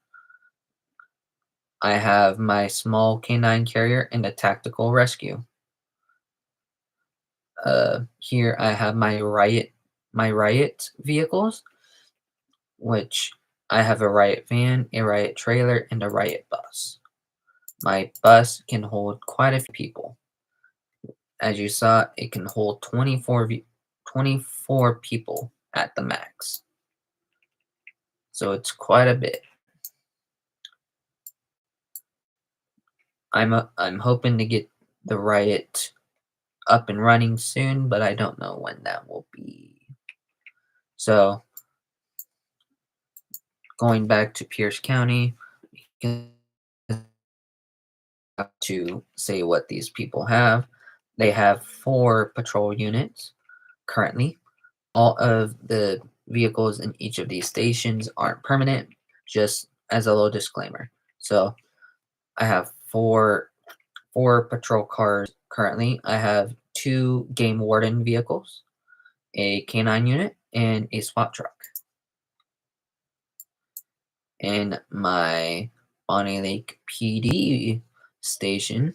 Speaker 1: I have my small canine carrier and a tactical rescue. Here I have my riot vehicles, which I have a riot van, a riot trailer, and a riot bus. My bus can hold quite a few people. As you saw, it can hold 24 people at the max. So it's quite a bit. I'm hoping to get the riot up and running soon, but I don't know when that will be. So going back to Pierce County, to say what these people have. They have 4 patrol units currently. All of the vehicles in each of these stations aren't permanent, just as a little disclaimer. So I have four patrol cars currently. I have 2 game warden vehicles, a canine unit, and a SWAT truck. In my Bonnie Lake PD station,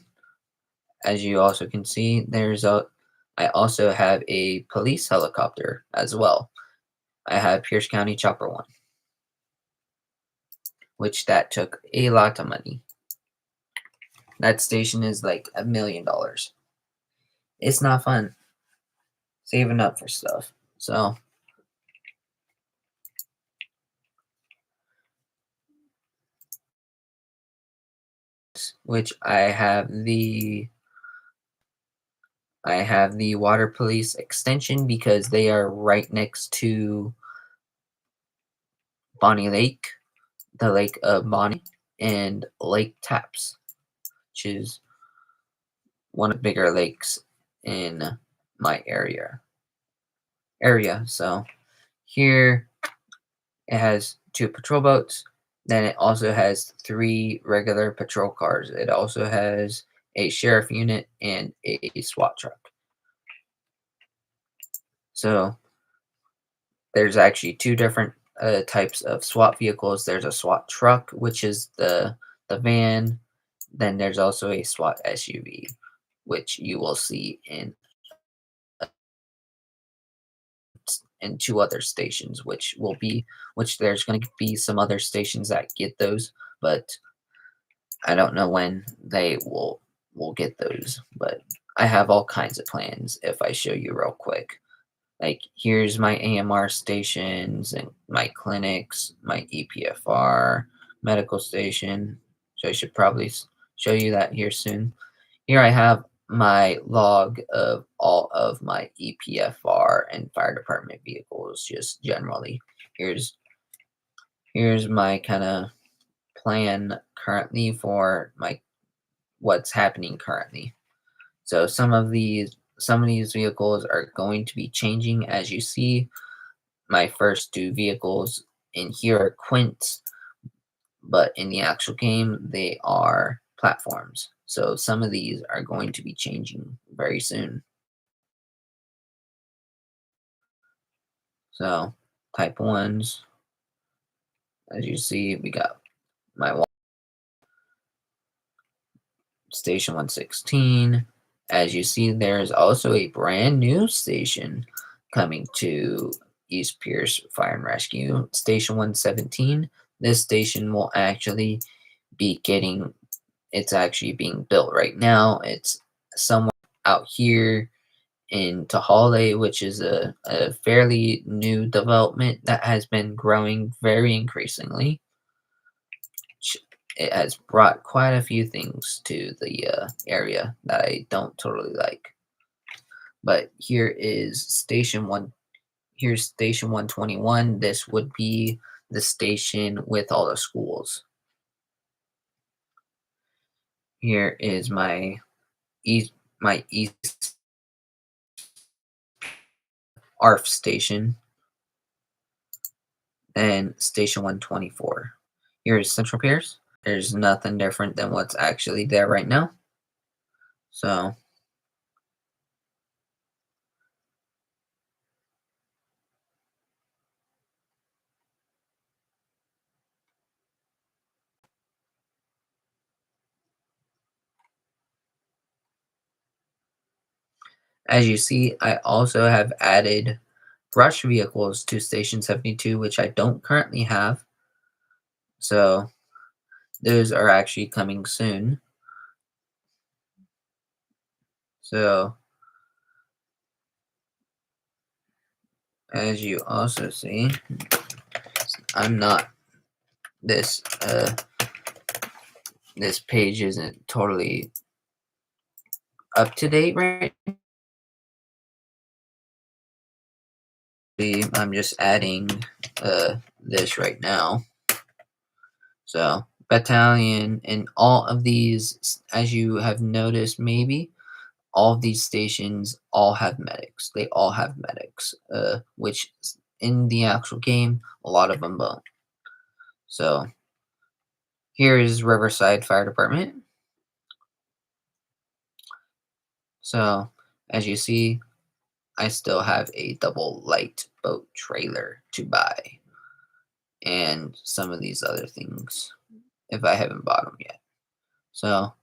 Speaker 1: as you also can see, I also have a police helicopter as well. I have Pierce County Chopper 1, which that took a lot of money. That station is like $1 million. It's not fun saving up for stuff. So, which I have the water police extension because they are right next to Bonnie Lake, the Lake of Bonnie, and Lake Taps, which is one of the bigger lakes in my area. So here it has 2 patrol boats. Then it also has 3 regular patrol cars. It also has a sheriff unit and a SWAT truck. So there's actually 2 different types of SWAT vehicles. There's a SWAT truck, which is the van. Then there's also a SWAT SUV, which you will see in 2 other stations, which there's going to be some other stations that get those, but I don't know when they will get those. But I have all kinds of plans if I show you real quick. Like here's my AMR stations and my clinics, my EPFR medical station. So I should probably show you that here soon. Here I have my log of all of my EPFR and fire department vehicles, just generally. Here's my kind of plan currently for my what's happening currently. So some of these vehicles are going to be changing. As you see, my first 2 vehicles in here are quints, but in the actual game they are platforms. So some of these are going to be changing very soon. So type 1s, as you see, we got my station 116. As you see, there's also a brand new station coming to East Pierce Fire and Rescue, Station 117. This station will actually be it's actually being built right now. It's somewhere out here in Tahale, which is a fairly new development that has been growing very increasingly. It has brought quite a few things to the area that I don't totally like. But here's station 121. This would be the station with all the schools. Here is my east ARF station, and station 124. Here's Central Pierce. There's nothing different than what's actually there right now. So As you see, I also have added brush vehicles to Station 72, which I don't currently have. So those are actually coming soon. So as you also see, I'm not this this page isn't totally up to date right now. I'm just adding this right now. So battalion and all of these, as you have noticed, maybe all of these stations all have medics. They all have medics, which in the actual game, a lot of them don't. So here is Riverside Fire Department. So as you see, I still have a double light boat trailer to buy and some of these other things if I haven't bought them yet. So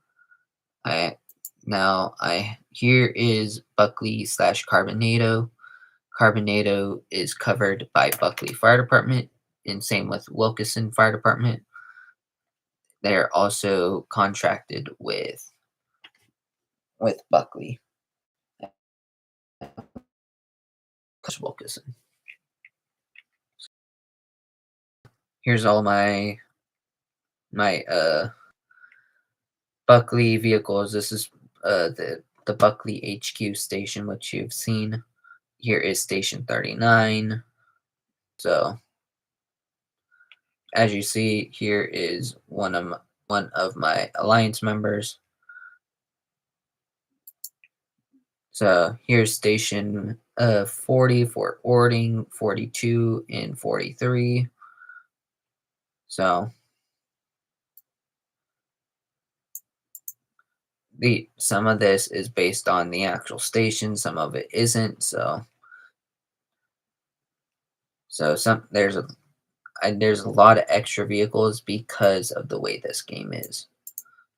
Speaker 1: I I here is Buckley slash Carbonado. Carbonado is covered by Buckley Fire Department, and same with Wilkeson Fire Department. They're also contracted with Buckley Wilkeson. Here's all my Buckley vehicles. This is the Buckley HQ station, which you've seen. Here is Station 39. So as you see, here is one of my alliance members. So here's Station 40 for Ording, 42, and 43. So the some of this is based on the actual station, some of it isn't. So there's a lot of extra vehicles because of the way this game is.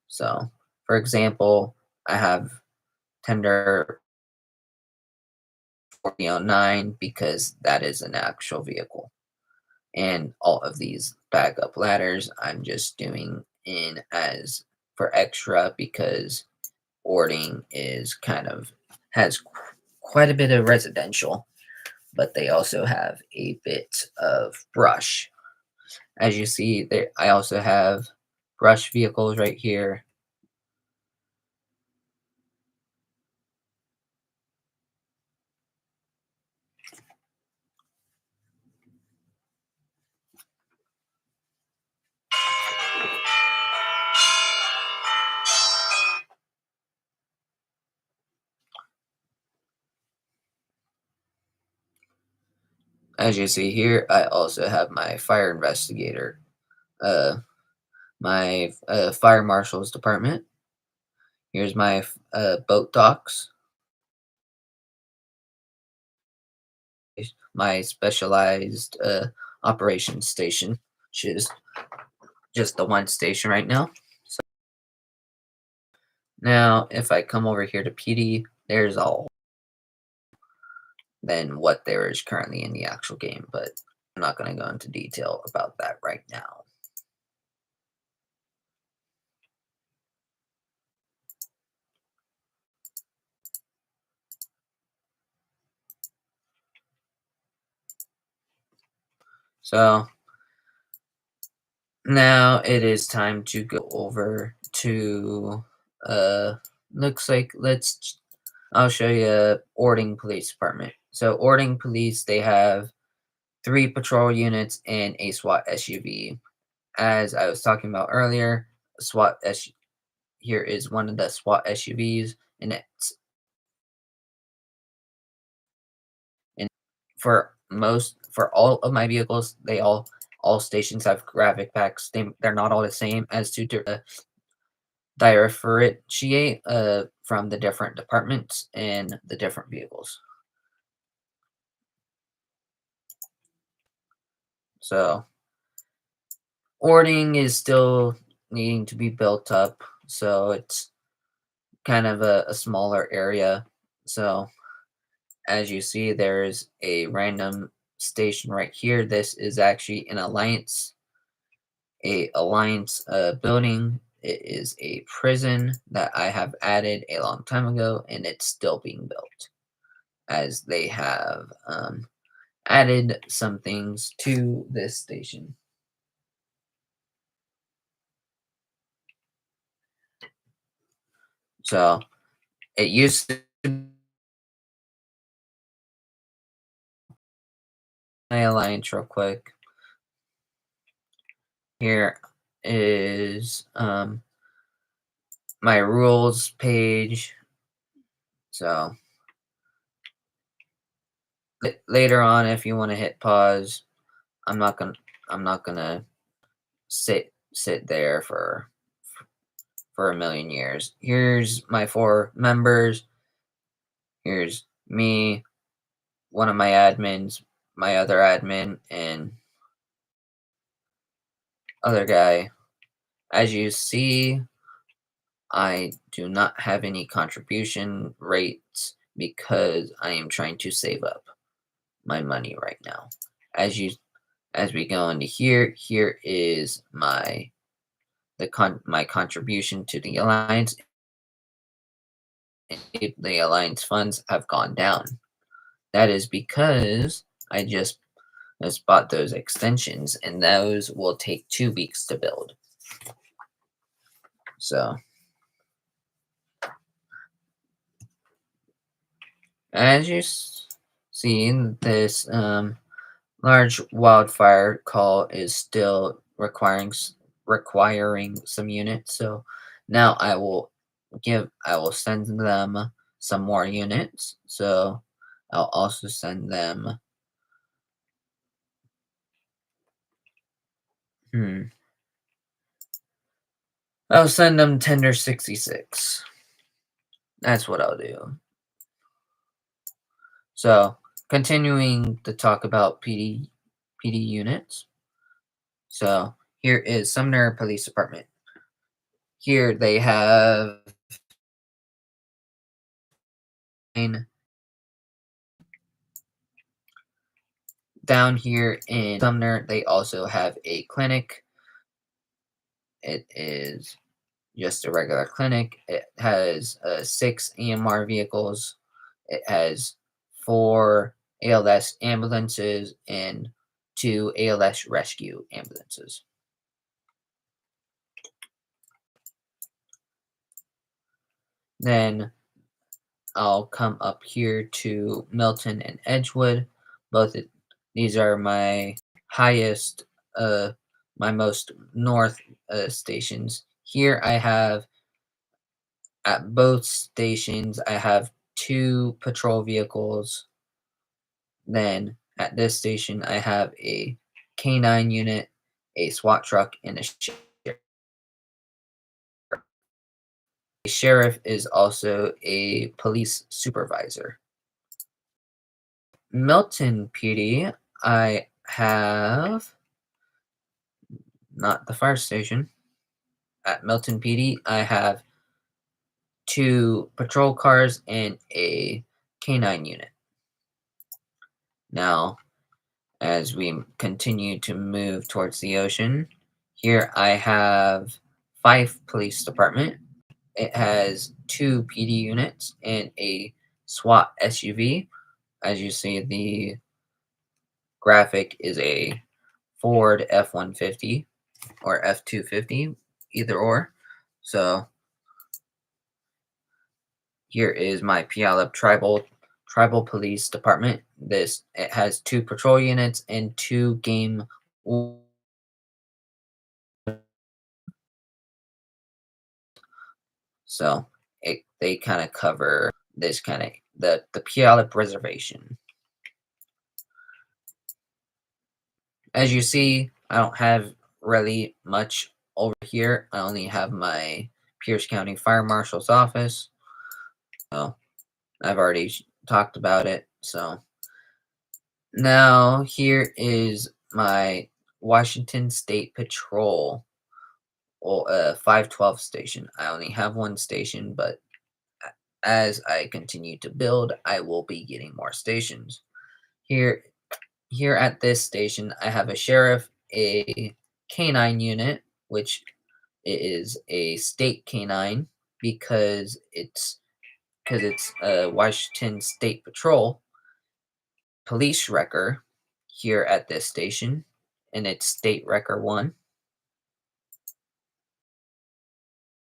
Speaker 1: So for example, I have Tender 4009 because that is an actual vehicle. And all of these backup ladders I'm just doing in as for extra because Ording is has quite a bit of residential, but they also have a bit of brush. As you see, there I also have brush vehicles right here. As you see here, I also have my fire investigator, uh, my fire marshal's department. Here's my boat docks, my specialized operations station, which is just the one station right now. So now, if I come over here to PD, there's all than what there is currently in the actual game, but I'm not going to go into detail about that right now. So now it is time to go over to uh looks like I'll show you Ording Police Department. So Ording Police, they have 3 patrol units and a SWAT SUV. As I was talking about earlier, SWAT S here is one of the SWAT SUVs, and it's and for all of my vehicles, they all stations have graphic packs. They're not all the same as to differentiate from the different departments and the different vehicles. So Ording is still needing to be built up, so it's kind of a smaller area. So as you see, there's a random station right here. This is actually an alliance building. It is a prison that I have added a long time ago, and it's still being built, as they have added some things to this station. So it used to be my alliance real quick. Here is my rules page. So later on, if you want to hit pause, I'm not gonna sit there for a million years. Here's my 4 members. Here's me, one of my admins, my other admin, and other guy. As you see, I do not have any contribution rates because I am trying to save up my money right now. As we go into here, here is my contribution to the alliance. And the alliance funds have gone down. That is because I just bought those extensions, and those will take 2 weeks to build. So as you see, this large wildfire call is still requiring some units. So now I will send them some more units. So I'll also send them. I'll send them Tender 66. That's what I'll do. So, continuing to talk about PD units. So, here is Sumner Police Department. Here they have down here in Sumner, they also have a clinic. It is just a regular clinic. It has 6 EMR vehicles. It has 4 ALS ambulances and 2 ALS rescue ambulances. Then I'll come up here to Milton and Edgewood. These are my highest, my most north stations. Here I have, at both stations, I have 2 patrol vehicles. Then at this station, I have a K9 unit, a SWAT truck, and a sheriff. A sheriff is also a police supervisor. Milton PD, I have not the fire station. At Milton PD, I have 2 patrol cars and a K9 unit. Now, as we continue to move towards the ocean, here I have Fife Police Department. It has 2 PD units and a SWAT SUV. As you see, the graphic is a Ford F-150 or F-250, either or. So here is my Puyallup Tribal Police Department. It has 2 patrol units and 2 game. So they kind of cover this kind of the Puyallup Reservation. As you see, I don't have really much over here. I only have my Pierce County Fire Marshal's office. So I've already talked about it. So now here is my Washington State Patrol 512 station. I only have 1 station, but as I continue to build, I will be getting more stations. Here here at this station, I have a sheriff, a canine unit, which is a state canine because it's a Washington State Patrol police wrecker here at this station, and it's State Wrecker 1.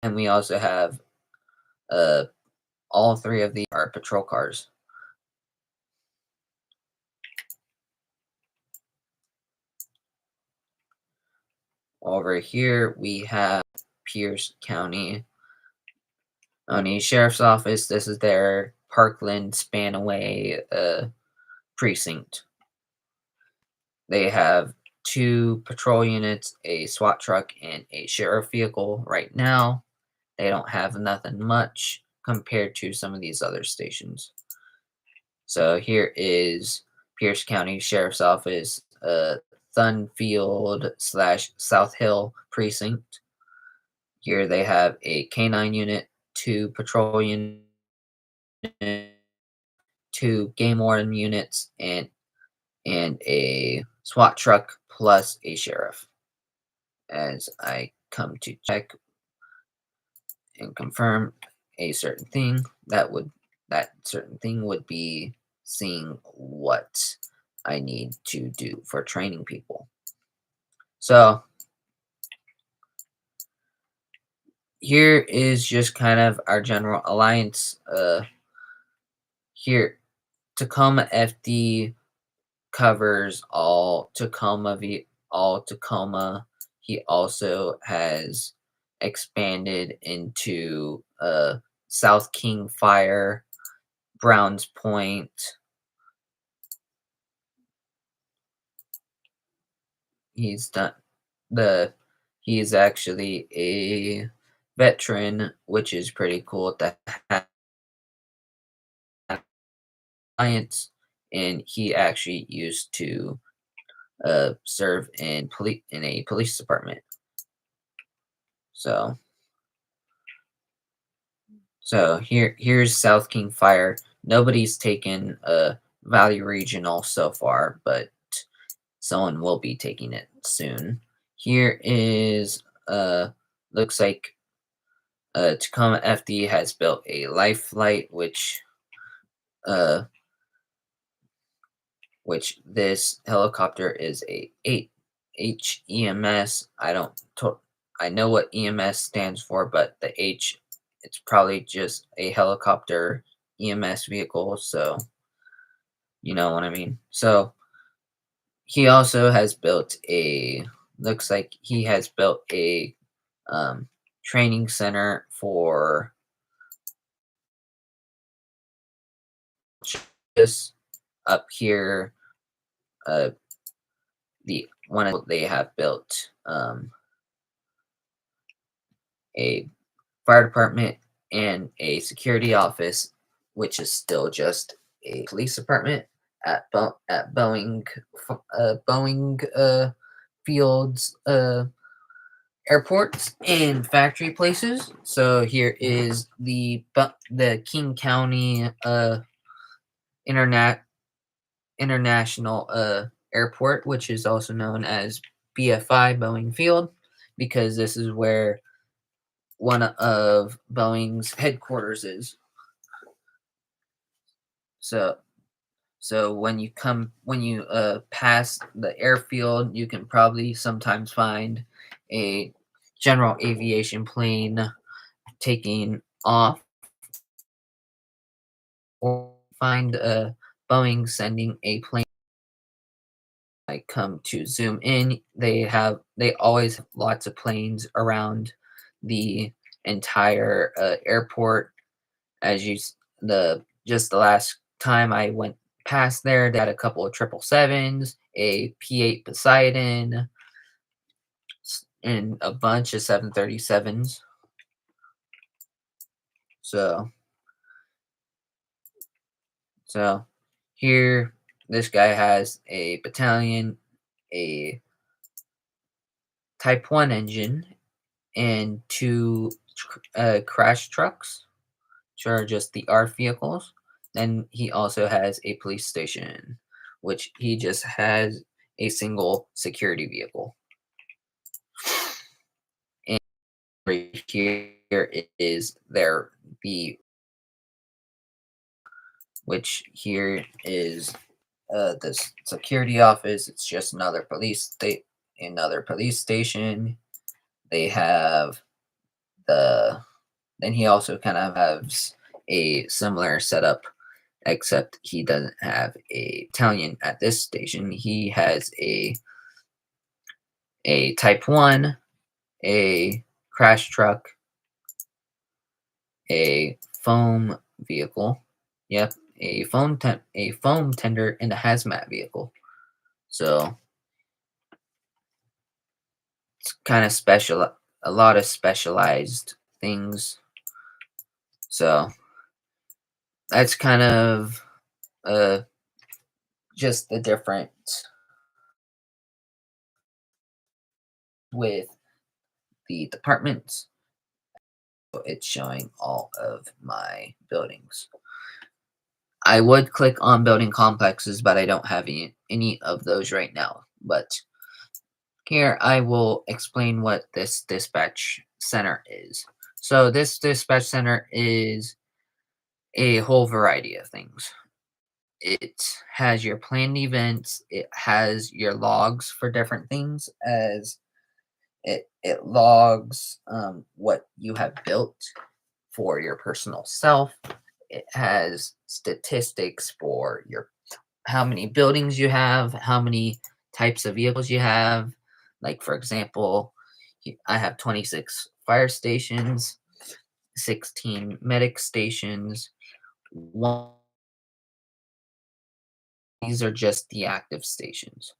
Speaker 1: And we also have uh, all three of these are patrol cars. Over here, we have Pierce County Sheriff's Office. This is their Parkland Spanaway precinct. They have two patrol units, a SWAT truck, and a sheriff vehicle right now. They don't have nothing much compared to some of these other stations. So here is Pierce County Sheriff's Office, Thunfield slash South Hill precinct. Here they have a canine unit, two patrol units, two game warden units, and a SWAT truck plus a sheriff. As I come to check and confirm a certain thing, that certain thing would be seeing what I need to do for training people. So here is just kind of our general alliance. Here, Tacoma FD covers all Tacoma. He also has expanded into South King Fire, Browns Point. He's done the he is actually a veteran, which is pretty cool to have alliance, and he actually used to serve in a police department. So here's South King Fire. Nobody's taken Valley Regional so far, but someone will be taking it soon. Here is looks like Tacoma FD has built a life flight, uh which this helicopter is a 8H EMS. I know what EMS stands for, but the H, it's probably just a helicopter EMS vehicle, so you know what I mean. So he also has built looks like he has built a training center for this up here. Uh, they have built a fire department and a security office, which is still just a police department at Boeing fields, airports, and factory places. So here is the King County internet international airport, which is also known as BFI Boeing Field, because this is where one of Boeing's headquarters is. So when you pass the airfield, you can probably sometimes find a general aviation plane taking off, or find Boeing sending a plane. I come to zoom in, they always have lots of planes around the entire airport. As you the just the last time I went past there, they had a couple of 777s, a P-8 Poseidon, and a bunch of 737s. So so here, this guy has a battalion, a Type 1 engine, and two crash trucks, which are just the ARF vehicles. Then he also has a police station, which he just has a single security vehicle. And right here is the which here is the security office. It's just another police station. They have the then he also kind of has a similar setup, except he doesn't have a battalion at this station. He has a Type 1, a crash truck, a foam vehicle. Yep, a foam tender, and a hazmat vehicle. So it's kind of special, a lot of specialized things. So that's kind of uh just the difference with the departments. It's showing all of my buildings. I would click on building complexes, but I don't have any of those right now. But here I will explain what this dispatch center is. So this dispatch center is a whole variety of things. It has your planned events, it has your logs for different things, as it logs what you have built for your personal self. It has statistics for your how many buildings you have, how many types of vehicles you have. Like for example, I have 26 fire stations, 16 medic stations. One, these are just the active stations.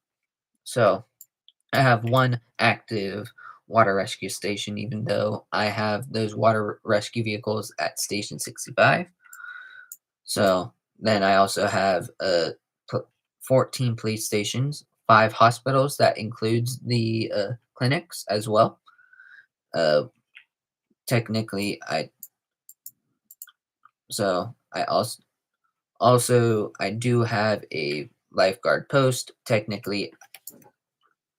Speaker 1: So I have one active water rescue station, even though I have those water rescue vehicles at Station 65. So then I also have 14 police stations, 5 hospitals. That includes the clinics as well. Uh, technically, I I do have a lifeguard post. Technically,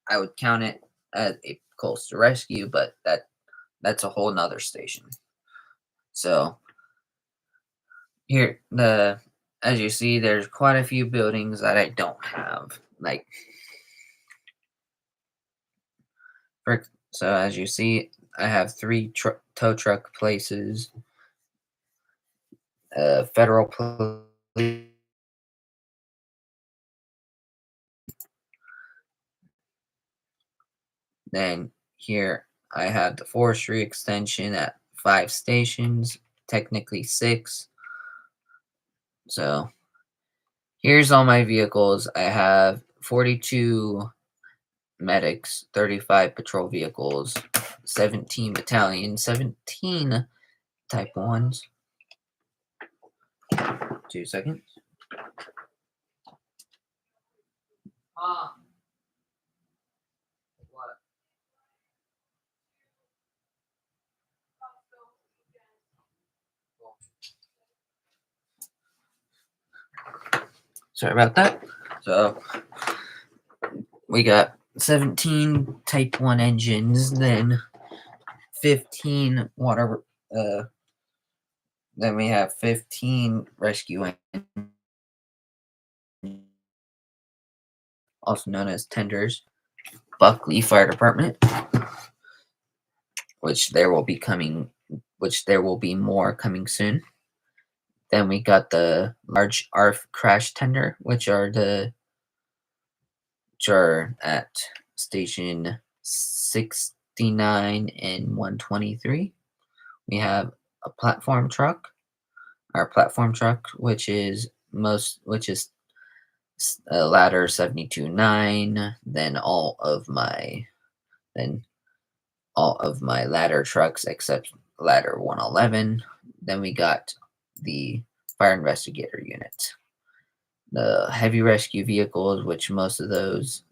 Speaker 1: I would count it as a coastal rescue, but that's a whole nother station. So here the as you see, there's quite a few buildings that I don't have. Like so as you see, I have 3 tow truck places, federal police. Then here I have the forestry extension at 5 stations, technically 6. So here's all my vehicles. I have 42 medics, 35 patrol vehicles, 17 battalions, 17 type 1s. 2 seconds. What? Sorry about that. So we got 17 type 1 engines, then 15 water then we have 15 rescue engines, also known as tenders. Buckley Fire Department, which there will be more coming soon. Then we got the large ARF crash tender, which are at station 69 and 123. We have a our platform truck, which is ladder 72-9. Then all of my ladder trucks except ladder 111. Then we got the fire investigator unit, the heavy rescue vehicles, which most of those,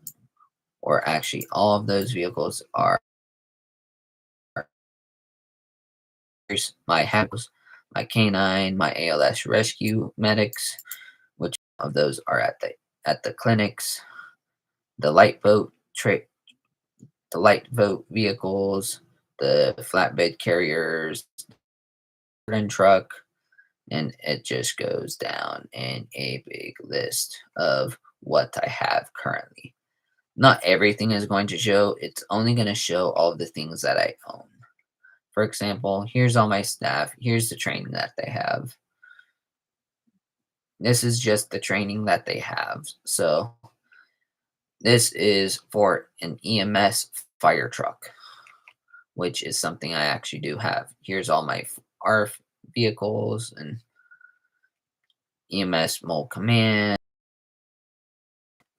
Speaker 1: or actually all of those vehicles, are my house. my canine, my ALS rescue medics, which of those are at the clinics, the light boat the light boat vehicles, the flatbed carriers, and truck, and it just goes down in a big list of what I have currently. Not everything is going to show, it's only going to show all of the things that I own. For example, here's all my staff, here's the training that they have. This is just the training that they have. So, this is for an EMS fire truck, which is something I actually do have. Here's all my ARF vehicles and EMS mole command,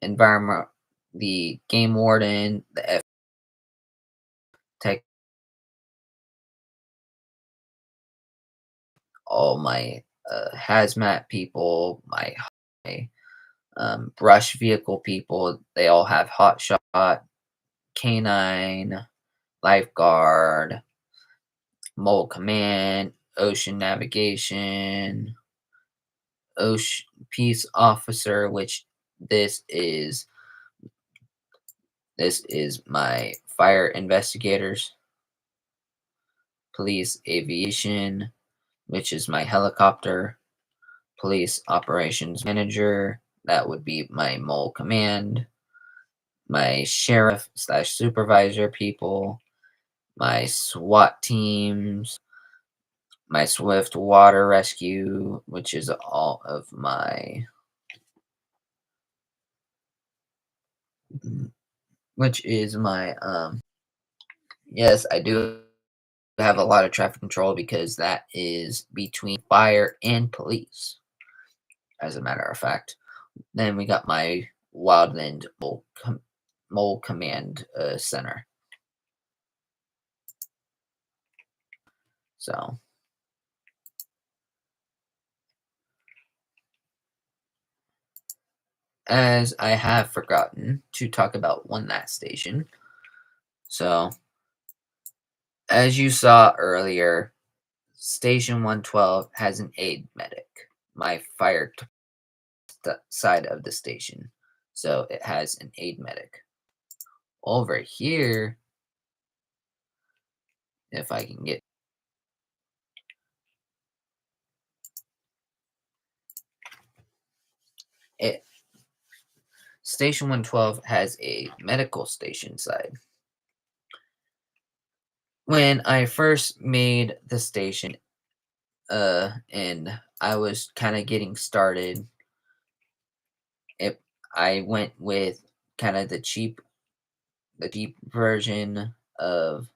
Speaker 1: environment, the game warden, the F tech, all my hazmat people, my brush vehicle people. They all have hot shot, canine, lifeguard, mole command, ocean navigation, ocean peace officer, which this is this is my fire investigators, police aviation, which is my helicopter, police operations manager, that would be my mole command, my sheriff slash supervisor people, my SWAT teams, my Swift water rescue, which is all of my, which is my, yes, I do have a lot of traffic control because that is between fire and police, as a matter of fact. Then we got my Wildland Mole Command Center. So, as I have forgotten to talk about one last station. So, as you saw earlier, Station 112 has an aid medic, my side of the station. So, it has an aid medic. Over here, if I can get it, Station 112 has a medical station side. When I first made the station, and I was kind of getting started, it I went with kind of the cheap version of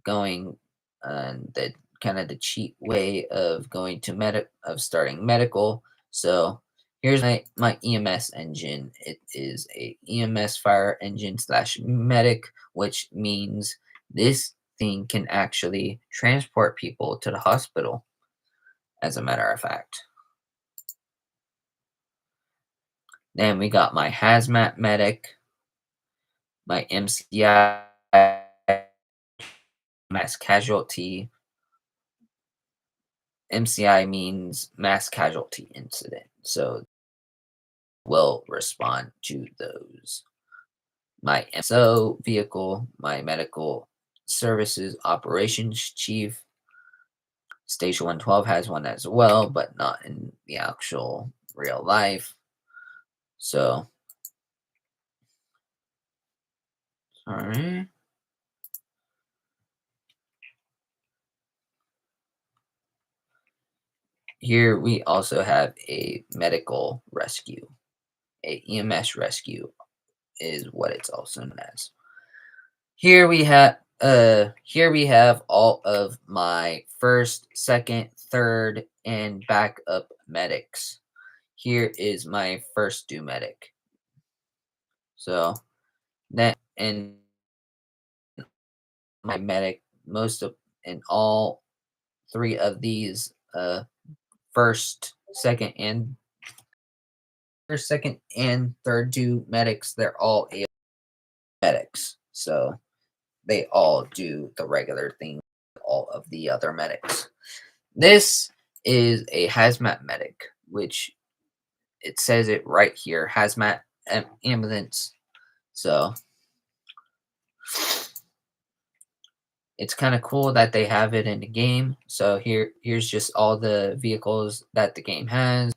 Speaker 1: going, the kind of the cheap way of going to starting medical. So here's my EMS engine. It is a EMS fire engine slash medic, which means this thing can actually transport people to the hospital, as a matter of fact. Then we got my hazmat medic, my MCI mass casualty. MCI means mass casualty incident. So will respond to those. My MSO vehicle, my medical services operations chief. Station 112 has one as well, but not in the actual real life. So, sorry. Here we also have a medical rescue. A EMS rescue is what it's also known as. Here we have all of my first, second, third, and backup medics. Here is my first do medic. So that and my medic, most of in all three of these first, second, and third do medics, they're all A medics. So they all do the regular thing, all of the other medics. This is a hazmat medic, which it says it right here, hazmat ambulance. So it's kind of cool that they have it in the game. So here's just all the vehicles that the game has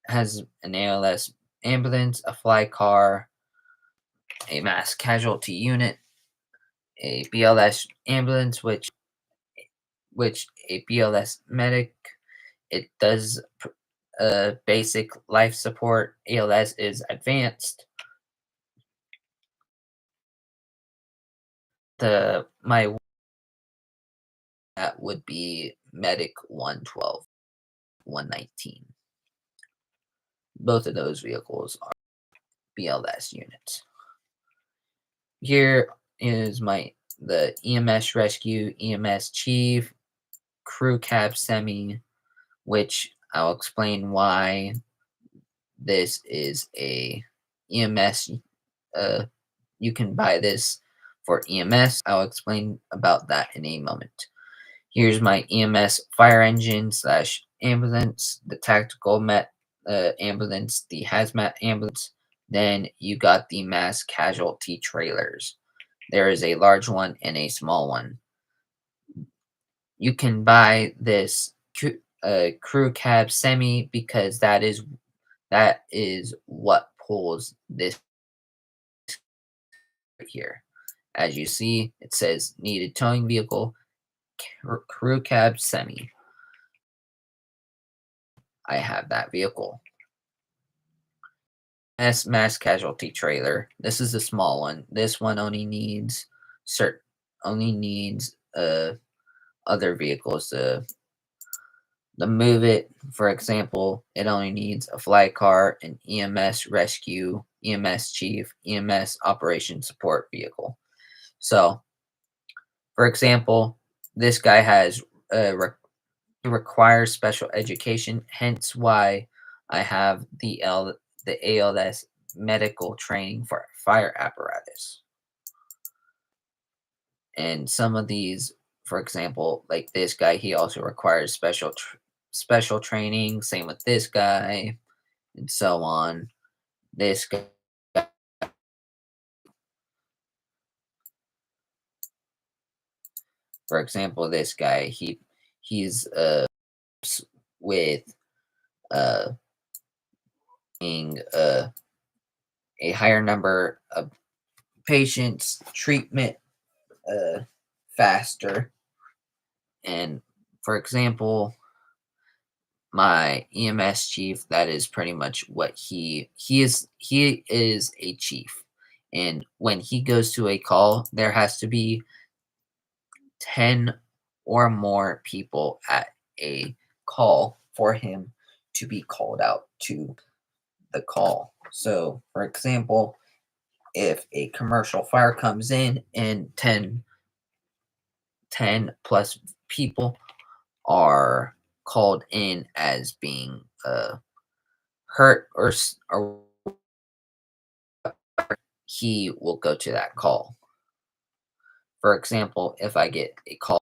Speaker 1: an ALS ambulance, a fly car, a mass casualty unit, a BLS ambulance, which a BLS medic. It does basic life support. ALS is advanced. The my that would be medic 112, 119. Both of those vehicles are BLS units. Here is the EMS rescue, EMS chief, crew cab semi, which I'll explain why this is a EMS. Uh, you can buy this for EMS. I'll explain about that in a moment. Here's my EMS fire engine slash ambulance, the tactical ambulance, the hazmat ambulance. Then you got the mass casualty trailers. There is a large one and a small one. You can buy this crew cab semi because that is what pulls this right here. As you see, it says needed towing vehicle, crew cab semi. I have that vehicle. Mass casualty trailer. This is a small one. This one only needs other vehicles to move it. For example, it only needs a fly car, an EMS rescue, EMS chief, EMS operation support vehicle. So, for example, this guy requires special education, hence why I have the ALS medical training for fire apparatus. And some of these, for example, like this guy, he also requires special training. Same with this guy, and so on. This guy, for example, this guy, he's with uh being a higher number of patients, treatment faster. And for example, my EMS chief, that is pretty much what he is a chief. And when he goes to a call, there has to be 10 or more people at a call for him to be called out to the call. So, for example, if a commercial fire comes in and 10 plus people are called in as being hurt or he will go to that call. For example, if I get a call,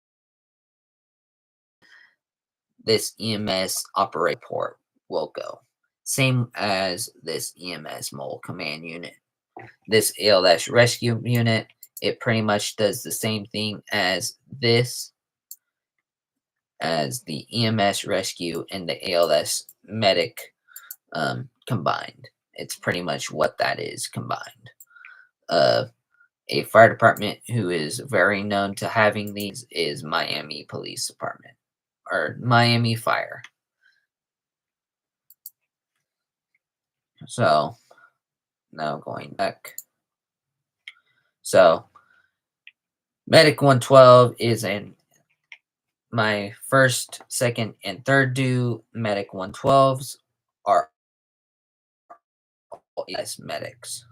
Speaker 1: this EMS operator port will go. Same as this EMS mole command unit. This ALS rescue unit, it pretty much does the same thing as the EMS rescue and the ALS medic combined. It's pretty much what that is combined. A fire department who is very known to having these is Miami Police Department or Miami Fire. So now going back. So Medic 112 is in my first, second, and third due. Medic 112s are all AS medics.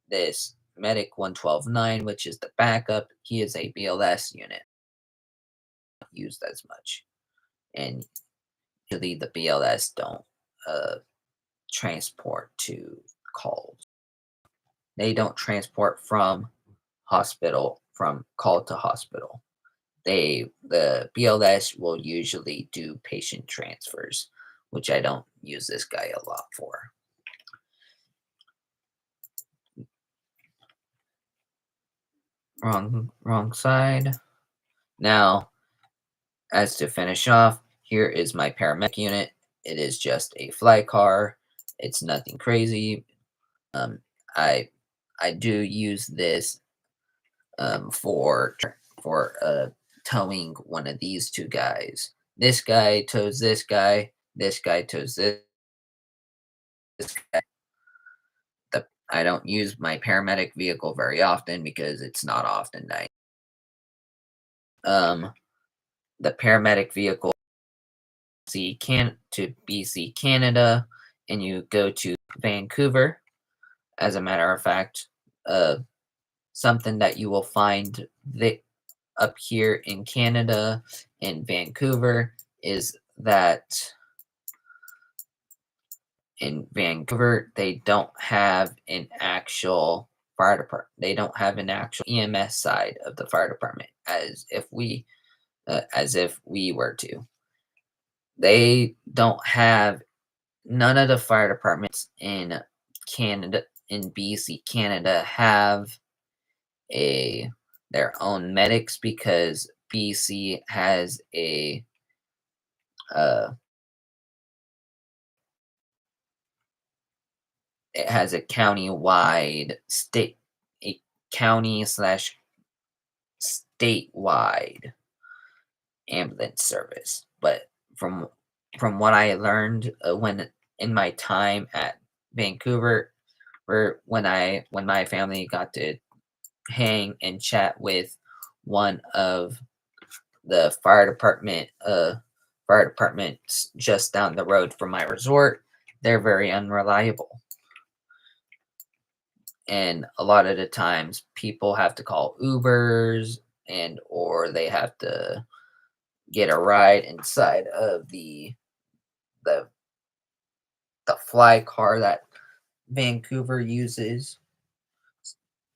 Speaker 1: This Medic 112-9, which is the backup, he is a BLS unit. Not used as much. And usually the BLS don't transport to calls. They don't transport from call to hospital. the BLS will usually do patient transfers, which I don't use this guy a lot for. Wrong side. Now, as to finish off, here is my paramedic unit. It is just a fly car. It's nothing crazy. Um, I I do use this for towing one of these two guys. This guy tows this guy. This guy tows this guy. I don't use my paramedic vehicle very often because it's not often that um the paramedic vehicle to BC, Canada, and you go to Vancouver. As a matter of fact, uh, something that you will find up here in Canada, in Vancouver, is that in Vancouver they don't have an actual fire department. They don't have an actual EMS side of the fire department, as if we were to. They don't have none of the fire departments in Canada, in BC, Canada, have a their own medics because BC has uh, it has a a county slash statewide ambulance service. But from what I learned when in my time at Vancouver, where when my family got to hang and chat with one of the fire departments just down the road from my resort, they're very unreliable. And a lot of the times people have to call Ubers and or they have to get a ride inside of the the fly car that Vancouver uses.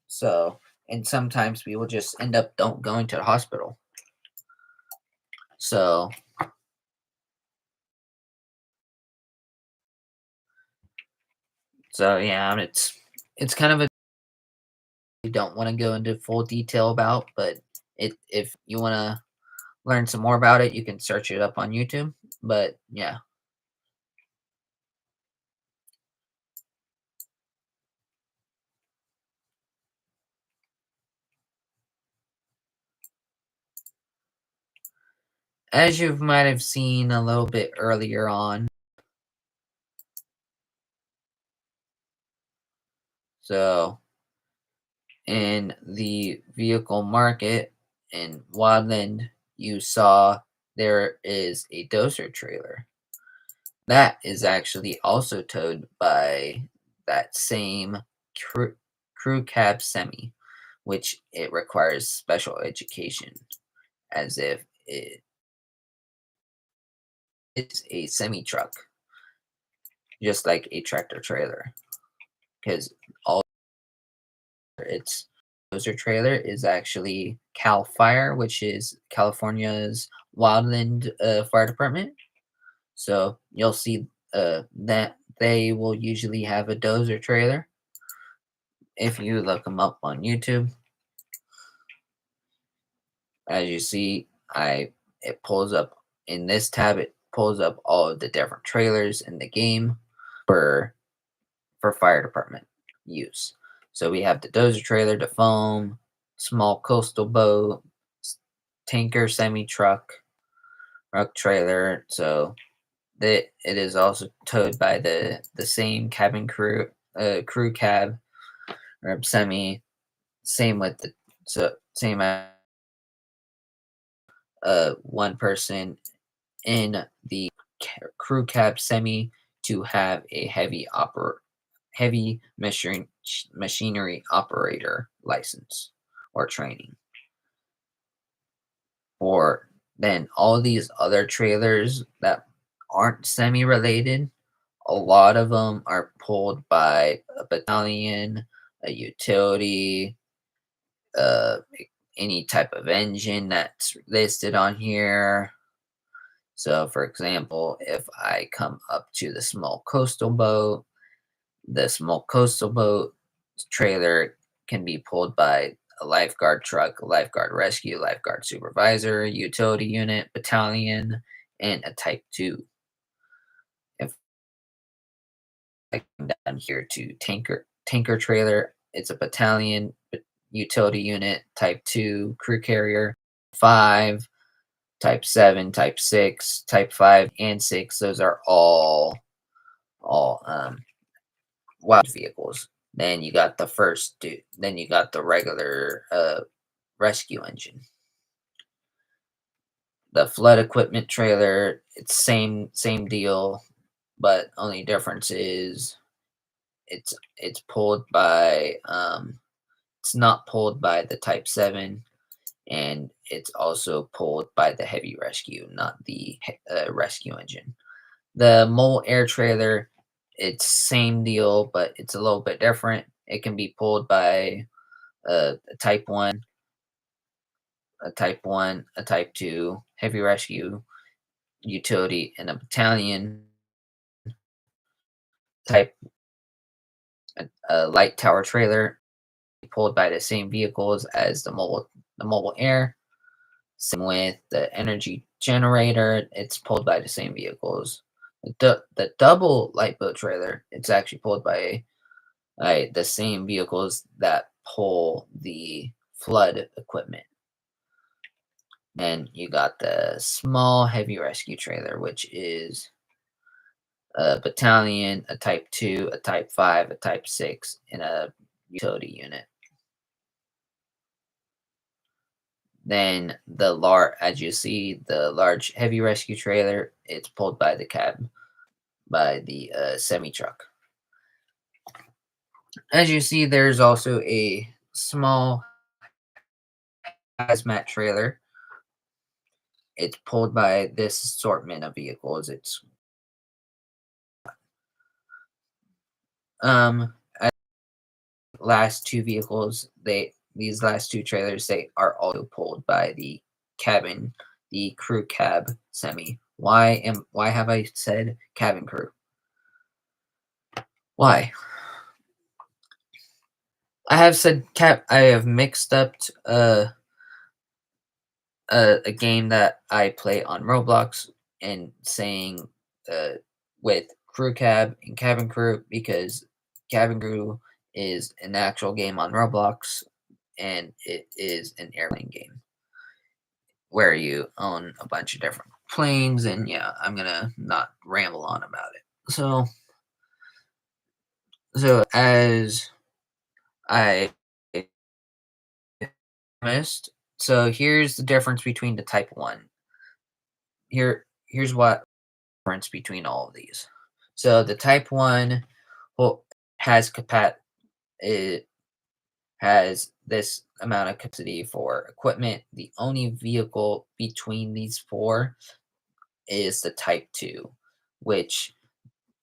Speaker 1: So, and sometimes we will just end up don't going to the hospital. So, yeah, it's kind of a you don't want to go into full detail about, but if you want to learn some more about it, you can search it up on YouTube. But yeah, as you might have seen a little bit earlier on, so in the vehicle market in Wadland, you saw there is a dozer trailer. That is actually also towed by that same crew cab semi, which it requires special education, as if it is a semi truck, just like a tractor trailer, because all its dozer trailer is actually Cal Fire, which is California's wildland fire department. So you'll see that they will usually have a dozer trailer. If you look them up on YouTube, as you see, I it pulls up in this tab. It pulls up all of the different trailers in the game for fire department use. So we have the dozer trailer, the foam, small coastal boat, tanker, semi truck trailer. So it is also towed by the same cabin crew cab or semi. Same with the same one person in the crew cab semi to have a heavy machinery operator license or training. Or then all these other trailers that aren't semi related, a lot of them are pulled by a battalion, a utility, uh, any type of engine that's listed on here. So, for example, if I come up to the small coastal boat trailer can be pulled by a lifeguard truck, a lifeguard rescue, lifeguard supervisor, utility unit, battalion, and a Type 2. If I come down here to tanker trailer, it's a battalion, utility unit, Type 2, crew carrier, 5, Type 7, Type 6, Type 5, and 6. Those are all wild vehicles. Then you got the then you got the regular rescue engine. The flood equipment trailer, it's same deal, but only difference is it's pulled by it's not pulled by the Type 7, and it's also pulled by the heavy rescue, not the rescue engine. The mole air trailer, it's same deal, but it's a little bit different. It can be pulled by a Type 1, a Type 2, heavy rescue, utility, and a battalion. Type a light tower trailer pulled by the same vehicles as the mobile air. Same with the energy generator, it's pulled by the same vehicles. The double light boat trailer, it's actually pulled by the same vehicles that pull the flood equipment. Then you got the small heavy rescue trailer, which is a battalion, a Type 2, a Type 5, a Type 6, and a utility unit. Then as you see, the large heavy rescue trailer, it's pulled by the cab, by the semi truck. As you see, there's also a small hazmat trailer. It's pulled by this assortment of vehicles. It's um last two vehicles, these last two trailers, they are also pulled by the crew cab semi. Why have I said cabin crew? Why? I have said cap. I have mixed up a game that I play on Roblox and saying uh, with crew cab and cabin crew, because cabin crew is an actual game on Roblox and it is an airplane game where you own a bunch of different planes. And yeah, I'm gonna not ramble on about it. So as I promised, so here's the difference between the Type 1. Here's what difference between all of these. So the Type 1 well, has it has this amount of capacity for equipment. The only vehicle between these four is the Type 2, which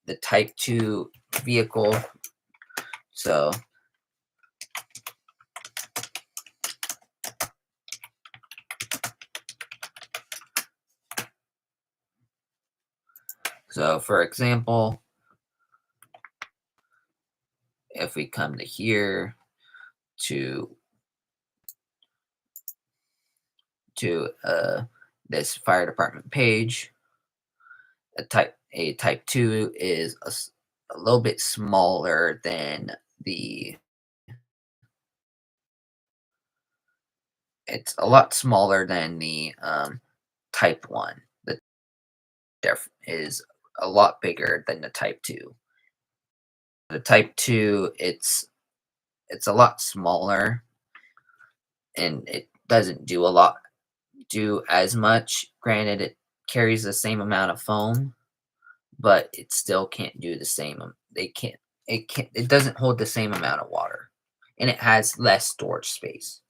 Speaker 1: the Type 2 vehicle, so for example, if we come to here to this fire department page, a Type 2 is a little bit smaller than the it's a lot smaller than the Type 1. The is a lot bigger than the Type 2. The Type 2, it's a lot smaller and it doesn't do as much. Granted, it carries the same amount of foam, but it still can't do the same. It doesn't hold the same amount of water, and it has less storage space.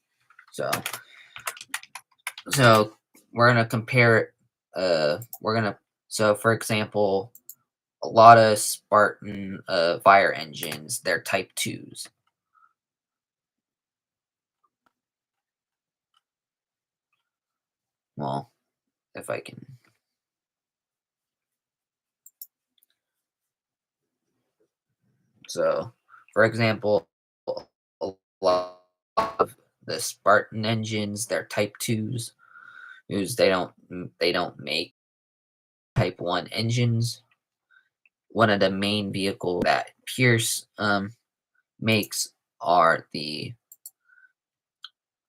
Speaker 1: So so we're gonna compare it. We're gonna so for example, a lot of Spartan fire engines, they're Type 2s. Well, if I can. So, for example, a lot of the Spartan engines, they're Type 2s, whose they don't make Type 1 engines. One of the main vehicle that Pierce makes are the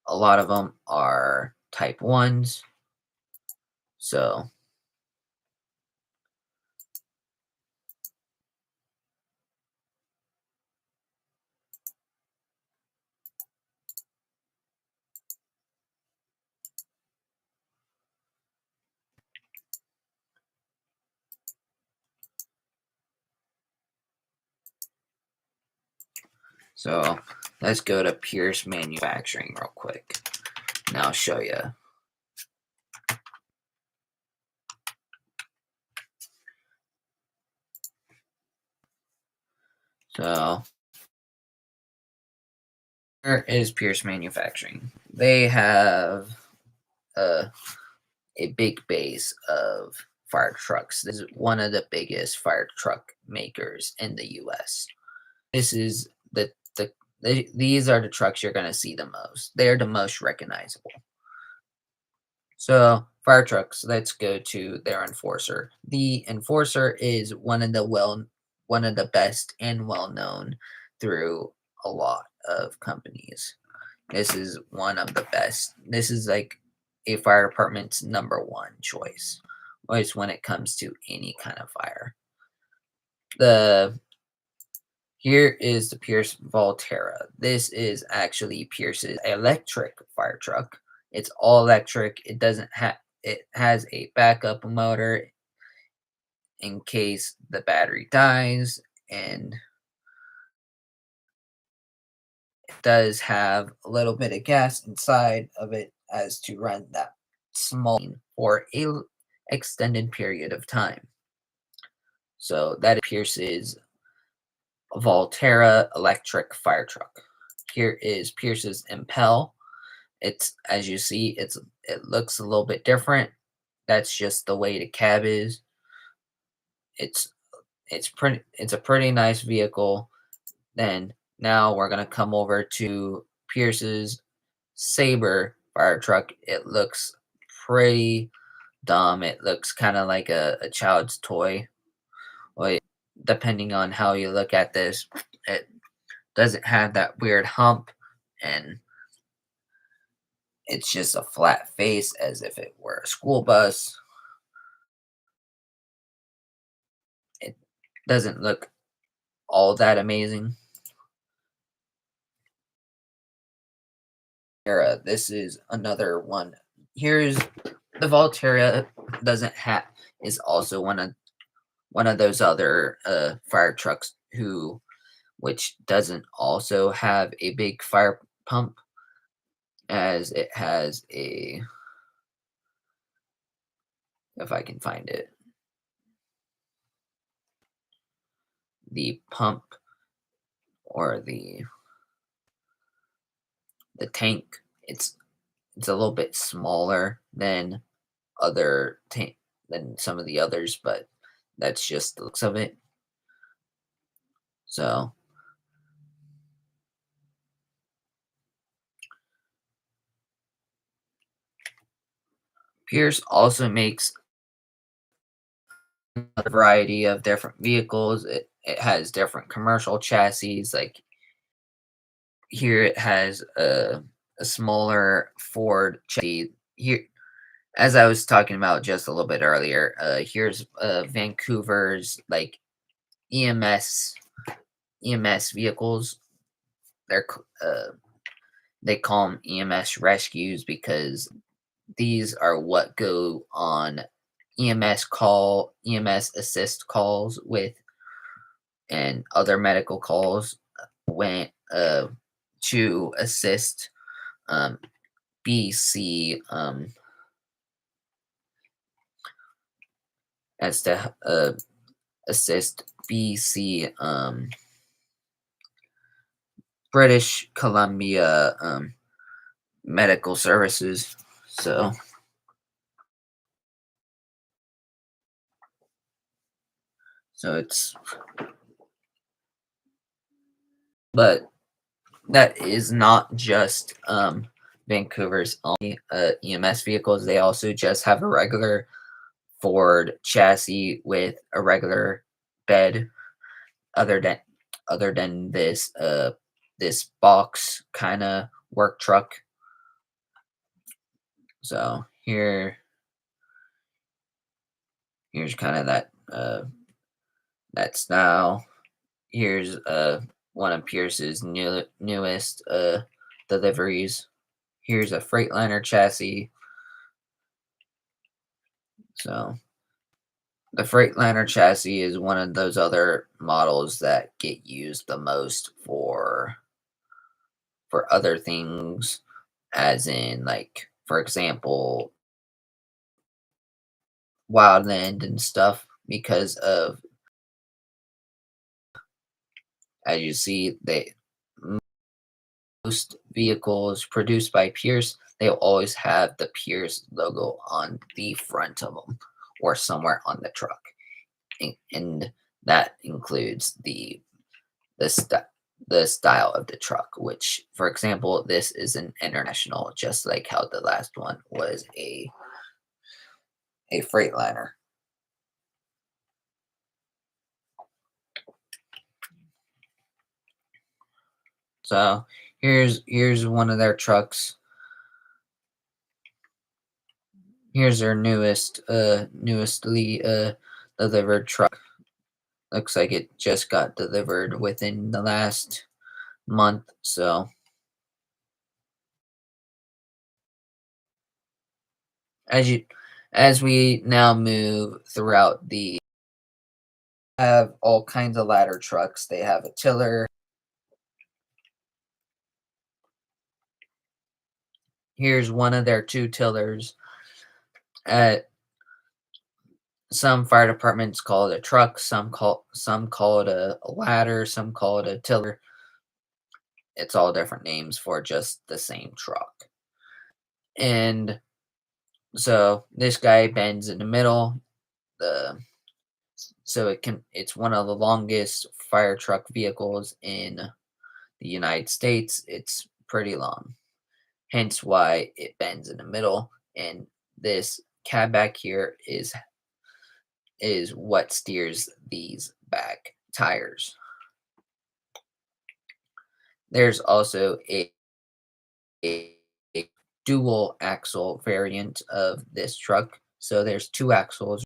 Speaker 1: a lot of them are Type 1s. So, so let's go to Pierce Manufacturing real quick, and I'll show you. So here is Pierce Manufacturing. They have a big base of fire trucks. This is one of the biggest fire truck makers in the U.S. This is these are the trucks you're gonna see the most. They're the most recognizable. So fire trucks. Let's go to their Enforcer. The Enforcer is one of the best and well known through a lot of companies. This is one of the best. This is like a fire department's number one choice, always when it comes to any kind of fire. The Here is the Pierce Volterra. This is actually Pierce's electric fire truck. It's all electric. It has a backup motor in case the battery dies, and it does have a little bit of gas inside of it as to run that small for a extended period of time. So that is Pierce's Volterra electric fire truck. Here is Pierce's Impel. It's as you see, it looks a little bit different. That's just the way the cab is. It's it's a pretty nice vehicle. Then now we're gonna come over to Pierce's Saber fire truck. It looks pretty dumb. It looks kind of like a child's toy. Well, depending on how you look at this, it doesn't have that weird hump, and it's just a flat face as if it were a school bus. It doesn't look all that amazing. This is another one. Here's the Volterra doesn't have is also one of those other fire trucks which doesn't also have a big fire pump, as it has a, if I can find it, the pump or the tank. It's a little bit smaller than other tank than some of the others, but that's just the looks of it. So Pierce also makes a variety of different vehicles. It has different commercial chassis. Like here, it has a smaller Ford chassis. Here, as I was talking about just a little bit earlier, here's Vancouver's like EMS EMS vehicles. They're they call them EMS rescues because these are what go on EMS assist calls with and other medical calls when to assist um, BC as to assist BC British Columbia medical services. So So it's, but that is not just Vancouver's only EMS vehicles. They also just have a regular Ford chassis with a regular bed, other than this this box kind of work truck. So here's kind of that style. Here's one of Pierce's newest deliveries. Here's a Freightliner chassis. So the Freightliner chassis is one of those other models that get used the most for other things, as in, like, for example, Wildland and stuff, because of, as you see, they most vehicles produced by Pierce, they'll always have the Pierce logo on the front of them or somewhere on the truck. And that includes the st- the style of the truck, which, for example, this is an International, just like how the last one was a Freightliner. So here's one of their trucks. Here's their newestly delivered truck. Looks like it just got delivered within the last month. So as you as we now move throughout the have all kinds of ladder trucks. They have a tiller. Here's one of their two tillers. At some fire departments call it a truck, some call it a ladder, some call it a tiller. It's all different names for just the same truck. And so this guy bends in the middle. The so it's one of the longest fire truck vehicles in the United States. It's pretty long. Hence why it bends in the middle. And this cab back here is what steers these back tires. There's also a, a dual axle variant of this truck. So there's two axles.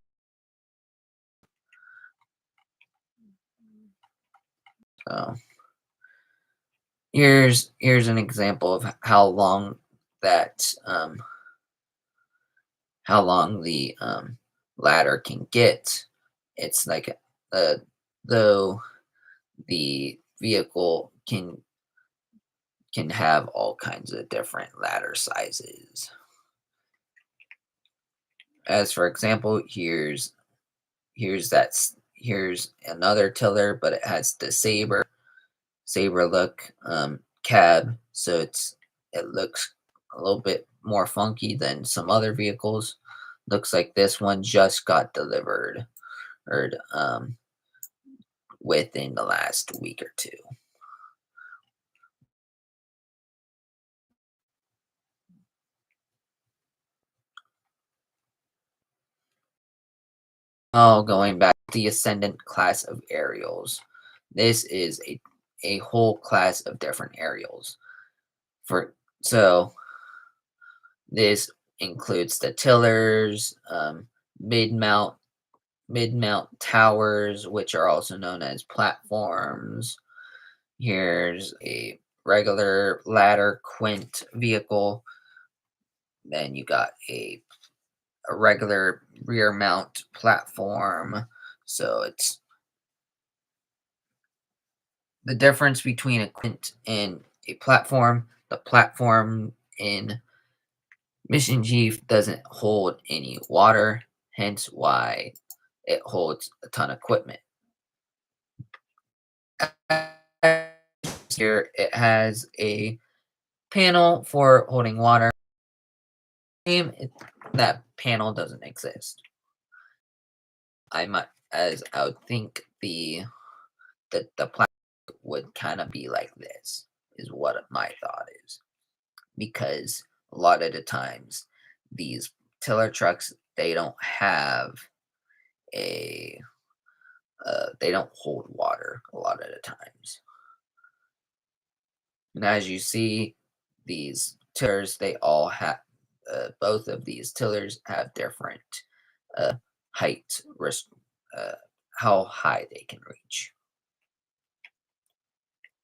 Speaker 1: So here's an example of that how long the ladder can get. It's like though the vehicle can have all kinds of different ladder sizes. As for example, here's another tiller, but it has the saber look cab, so it looks a little bit more funky than some other vehicles. Looks like this one just got delivered or within the last week or two. Oh, going back to the Ascendant class of aerials. This is a whole class of different aerials. For so this includes the tillers, mid mount towers, which are also known as platforms. Here's a regular ladder quint vehicle. Then you got a regular rear mount platform. So it's the difference between a quint and a platform. The platform in Mission Chief doesn't hold any water, hence why it holds a ton of equipment. Here it has a panel for holding water. That panel doesn't exist. as I would think the plastic would kind of be like this, is what my thought is, because a lot of the times these tiller trucks, they don't have a they don't hold water a lot of the times. And as you see, these tillers, they all have both of these tillers have different uh, height, uh, how high they can reach.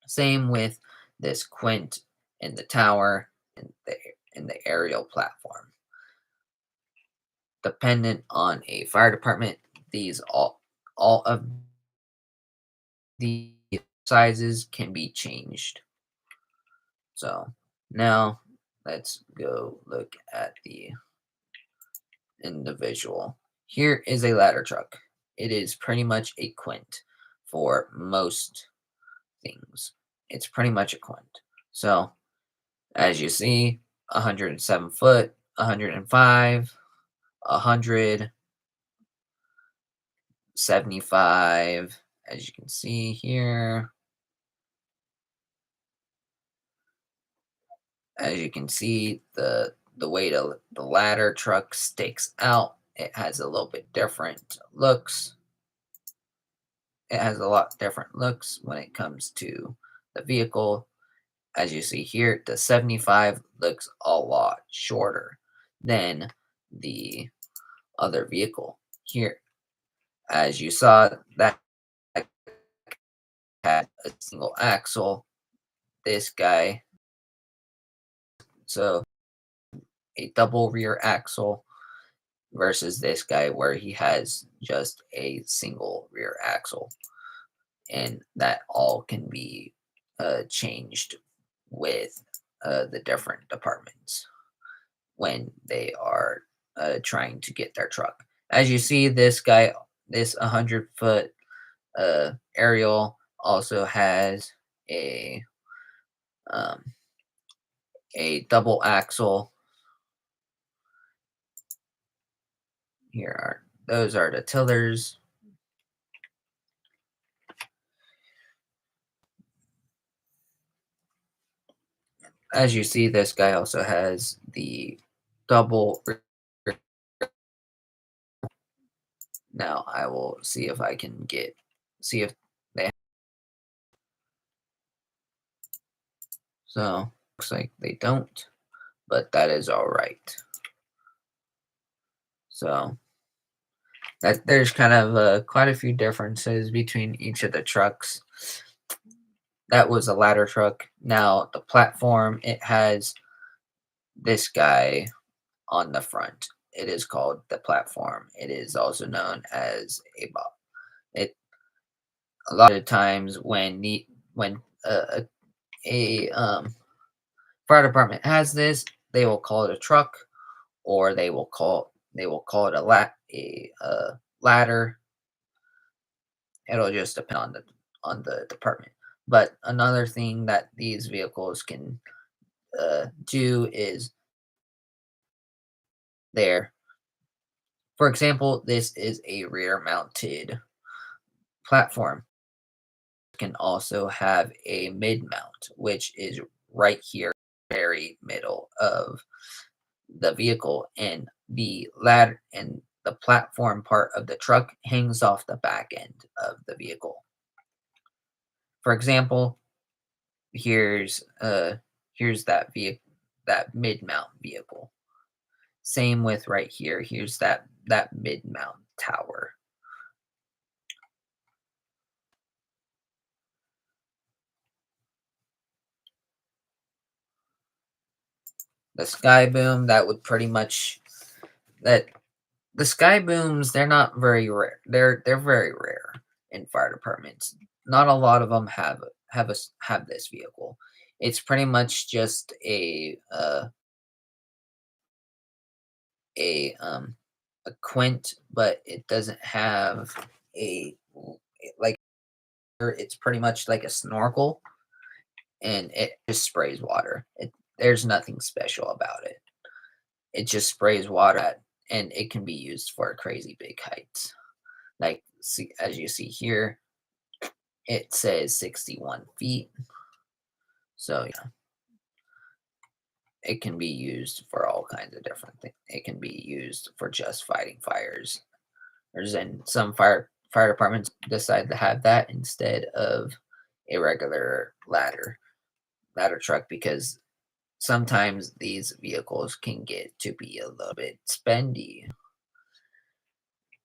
Speaker 1: Same with this quint in the tower and the aerial platform. Dependent on a fire department, these all of the sizes can be changed. So now let's go look at the individual. Here is a ladder truck. It is pretty much a quint for most things. It's pretty much a quint. So as you see, 107 foot, 105, 100, 75. As you can see here, as you can see, the way the ladder truck stakes out, it has a little bit different looks. It has a lot different looks when it comes to the vehicle. As you see here, the 75 looks a lot shorter than the other vehicle here. As you saw, that had a single axle. This guy, so a double rear axle versus this guy where he has just a single rear axle. And that all can be changed with the different departments when they are trying to get their truck. As you see, this guy, this 100-foot aerial also has a um, a double axle. Here are those are the tillers. As you see, this guy also has the double. Now I will see if I can see if they. So looks like they don't, but that is all right. So that there's kind of quite a few differences between each of the trucks. That was a ladder truck. Now the platform, it has this guy on the front. It is called the platform. It is also known as a bob. It a lot of times when a fire department has this, they will call it a truck, or they will call it a ladder. It'll just depend on the department. But another thing that these vehicles can do is there. For example, this is a rear mounted platform. Can also have a mid mount, which is right here, very middle of the vehicle, and the ladder and the platform part of the truck hangs off the back end of the vehicle. For example, here's that mid mount vehicle. Same with right here. Here's that mid mount tower. The sky boom, that would pretty much that the sky booms, they're not very rare. They're very rare in fire departments. Not a lot of them have this vehicle. It's pretty much just a um a quint, but it doesn't have a like it's pretty much like a snorkel, and it just sprays water. There's nothing special about it. It just sprays water and it can be used for crazy big heights. Like, see, as you see here, it says 61 feet. So yeah, it can be used for all kinds of different things. It can be used for just fighting fires. There's in some fire departments decide to have that instead of a regular ladder truck because sometimes these vehicles can get to be a little bit spendy.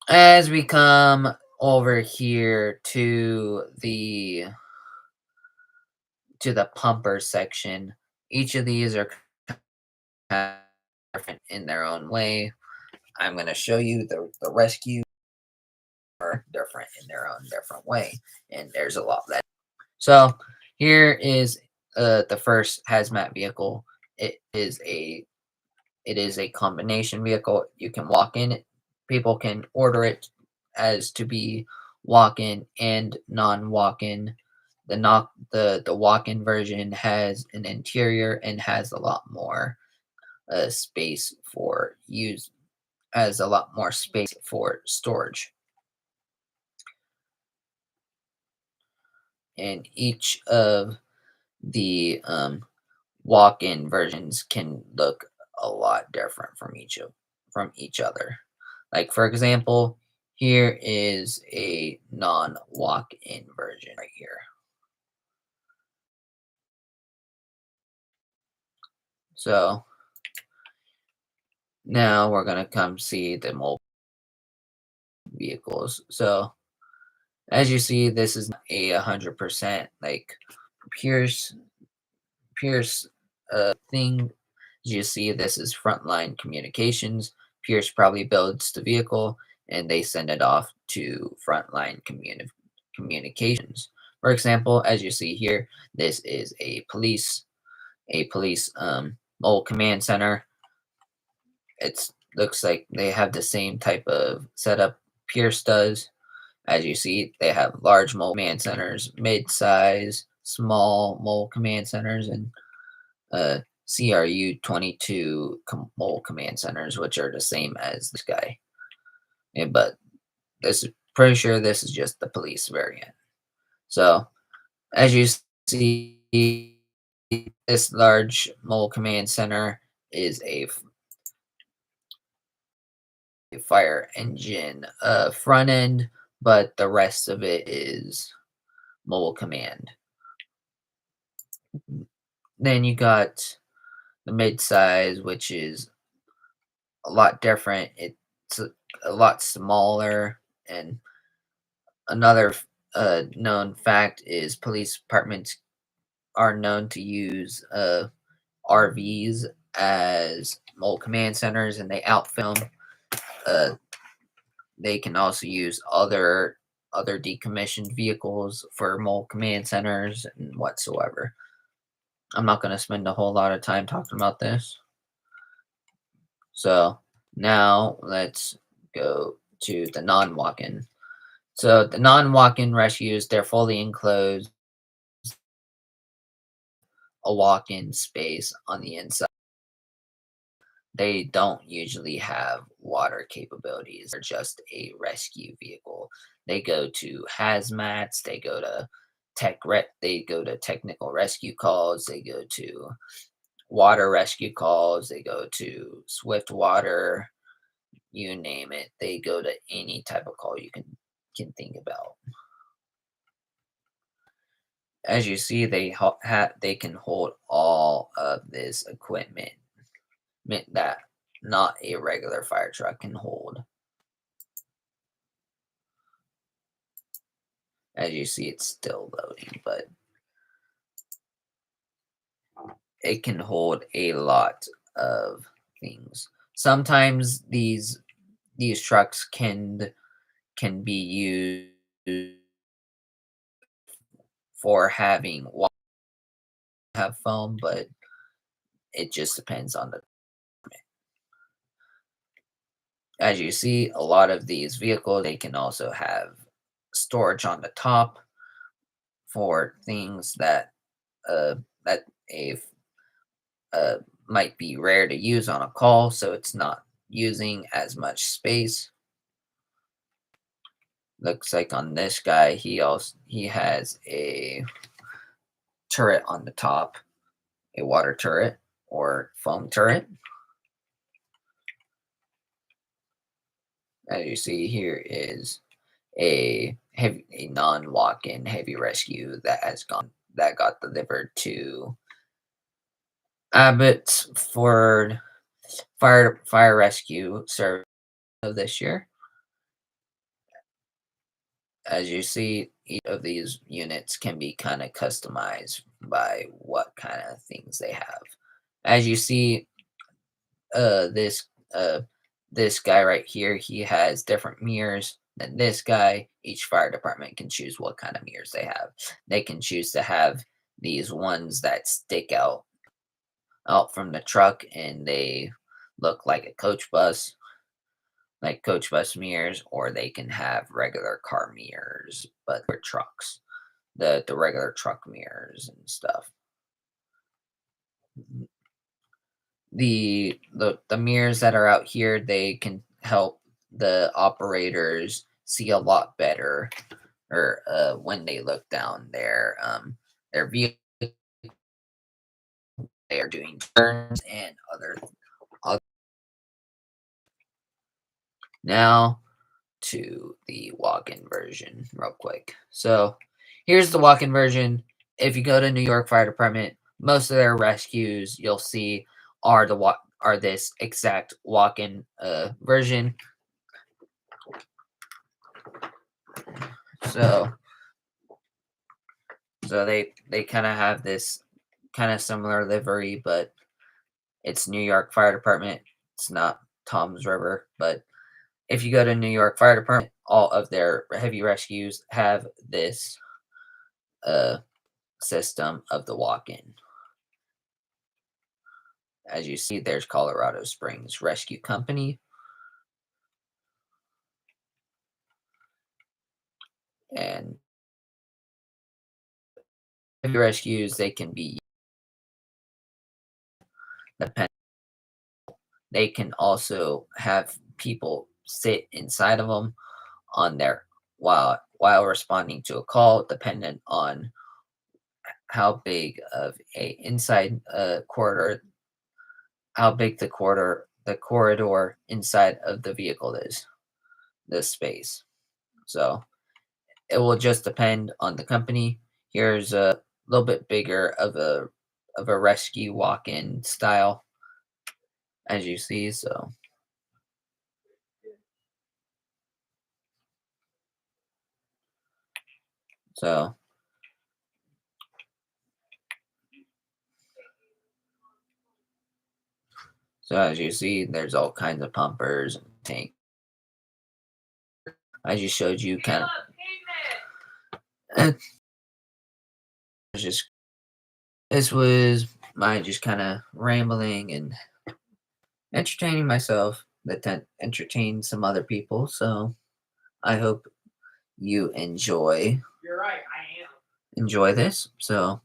Speaker 1: As we come over here to the pumper section, each of these are kind of different in their own way. I'm going to show you the rescue are different in their own different way, and there's a lot that. So here is the first hazmat vehicle. It is a it is a combination vehicle. You can walk in it. People can order it as to be walk-in and non-walk-in. The walk-in version has an interior and has a lot more space for use has a lot more space for storage. And each of the walk-in versions can look a lot different from each other. Like for example, here is a non-walk-in version right here. So now we're gonna come see the mobile vehicles. So as you see, this is a 100% like Pierce Pierce thing. As you see, this is frontline communications. Pierce probably builds the vehicle and they send it off to frontline communications. For example, as you see here, this is a police mobile command center. It looks like they have the same type of setup Pierce does. As you see, they have large mobile command centers, mid-size, small mobile command centers, and CRU 22 mobile command centers, which are the same as this guy. But this is pretty sure this is just the police variant. So as you see, this large mobile command center is a fire engine front end, but the rest of it is mobile command. Then you got the mid-size, which is a lot different. It's a lot smaller. And another known fact is police departments are known to use RVs as mobile command centers, and they outfilm. Uh, they can also use other decommissioned vehicles for mobile command centers and whatsoever. I'm not going to spend a whole lot of time talking about this. So now let's go to the non-walk-in. So the non-walk-in rescues, they're fully enclosed, a walk-in space on the inside. They don't usually have water capabilities. They're just a rescue vehicle. They go to hazmats, they go to technical rescue calls, they go to water rescue calls, they go to swift water, you name it. They go to any type of call you can think about. As you see, they can hold all of this equipment that not a regular fire truck can hold. As you see, it's still loading, but it can hold a lot of things. Sometimes these trucks can be used for having have foam, but it just depends on the. As you see, a lot of these vehicles they can also have storage on the top for things uh, that a uh, might be rare to use on a call, so it's not using as much space. Looks like on this guy, he has a turret on the top, a water turret or foam turret. As you see here is a non-walk-in heavy rescue that got delivered to Abbotsford Fire Rescue Service this year. As you see, each of these units can be kind of customized by what kind of things they have. As you see, uh, this uh, this guy right here, he has different mirrors than this guy. Each fire department can choose what kind of mirrors they have. They can choose to have these ones that stick out from the truck and they look like a coach bus, like coach bus mirrors, or they can have regular car mirrors, but for trucks, the regular truck mirrors and stuff. The mirrors that are out here, they can help the operators see a lot better, or when they look down their vehicle, they are doing turns and other. Now to the walk-in version real quick. So here's the walk-in version. If you go to New York Fire Department, most of their rescues you'll see are this exact walk-in version. So they kind of have this kind of similar livery, but it's New York Fire Department. It's not Tom's River, but if you go to New York Fire Department, all of their heavy rescues have this uh system of the walk-in. As you see, there's Colorado Springs Rescue Company, and heavy rescues they can be depend. They can also have people sit inside of them on their while responding to a call, dependent on how big of a inside corridor, how big the corridor inside of the vehicle is, the space. So it will just depend on the company. Here's a little bit bigger of a rescue walk-in style, as you see. So so as you see, there's all kinds of pumpers and tank. I just showed you kind of. Just this was my just kind of rambling and entertaining myself, but then entertain some other people. So I hope you enjoy this. So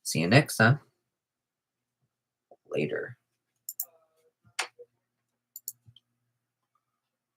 Speaker 1: see you next time. Later.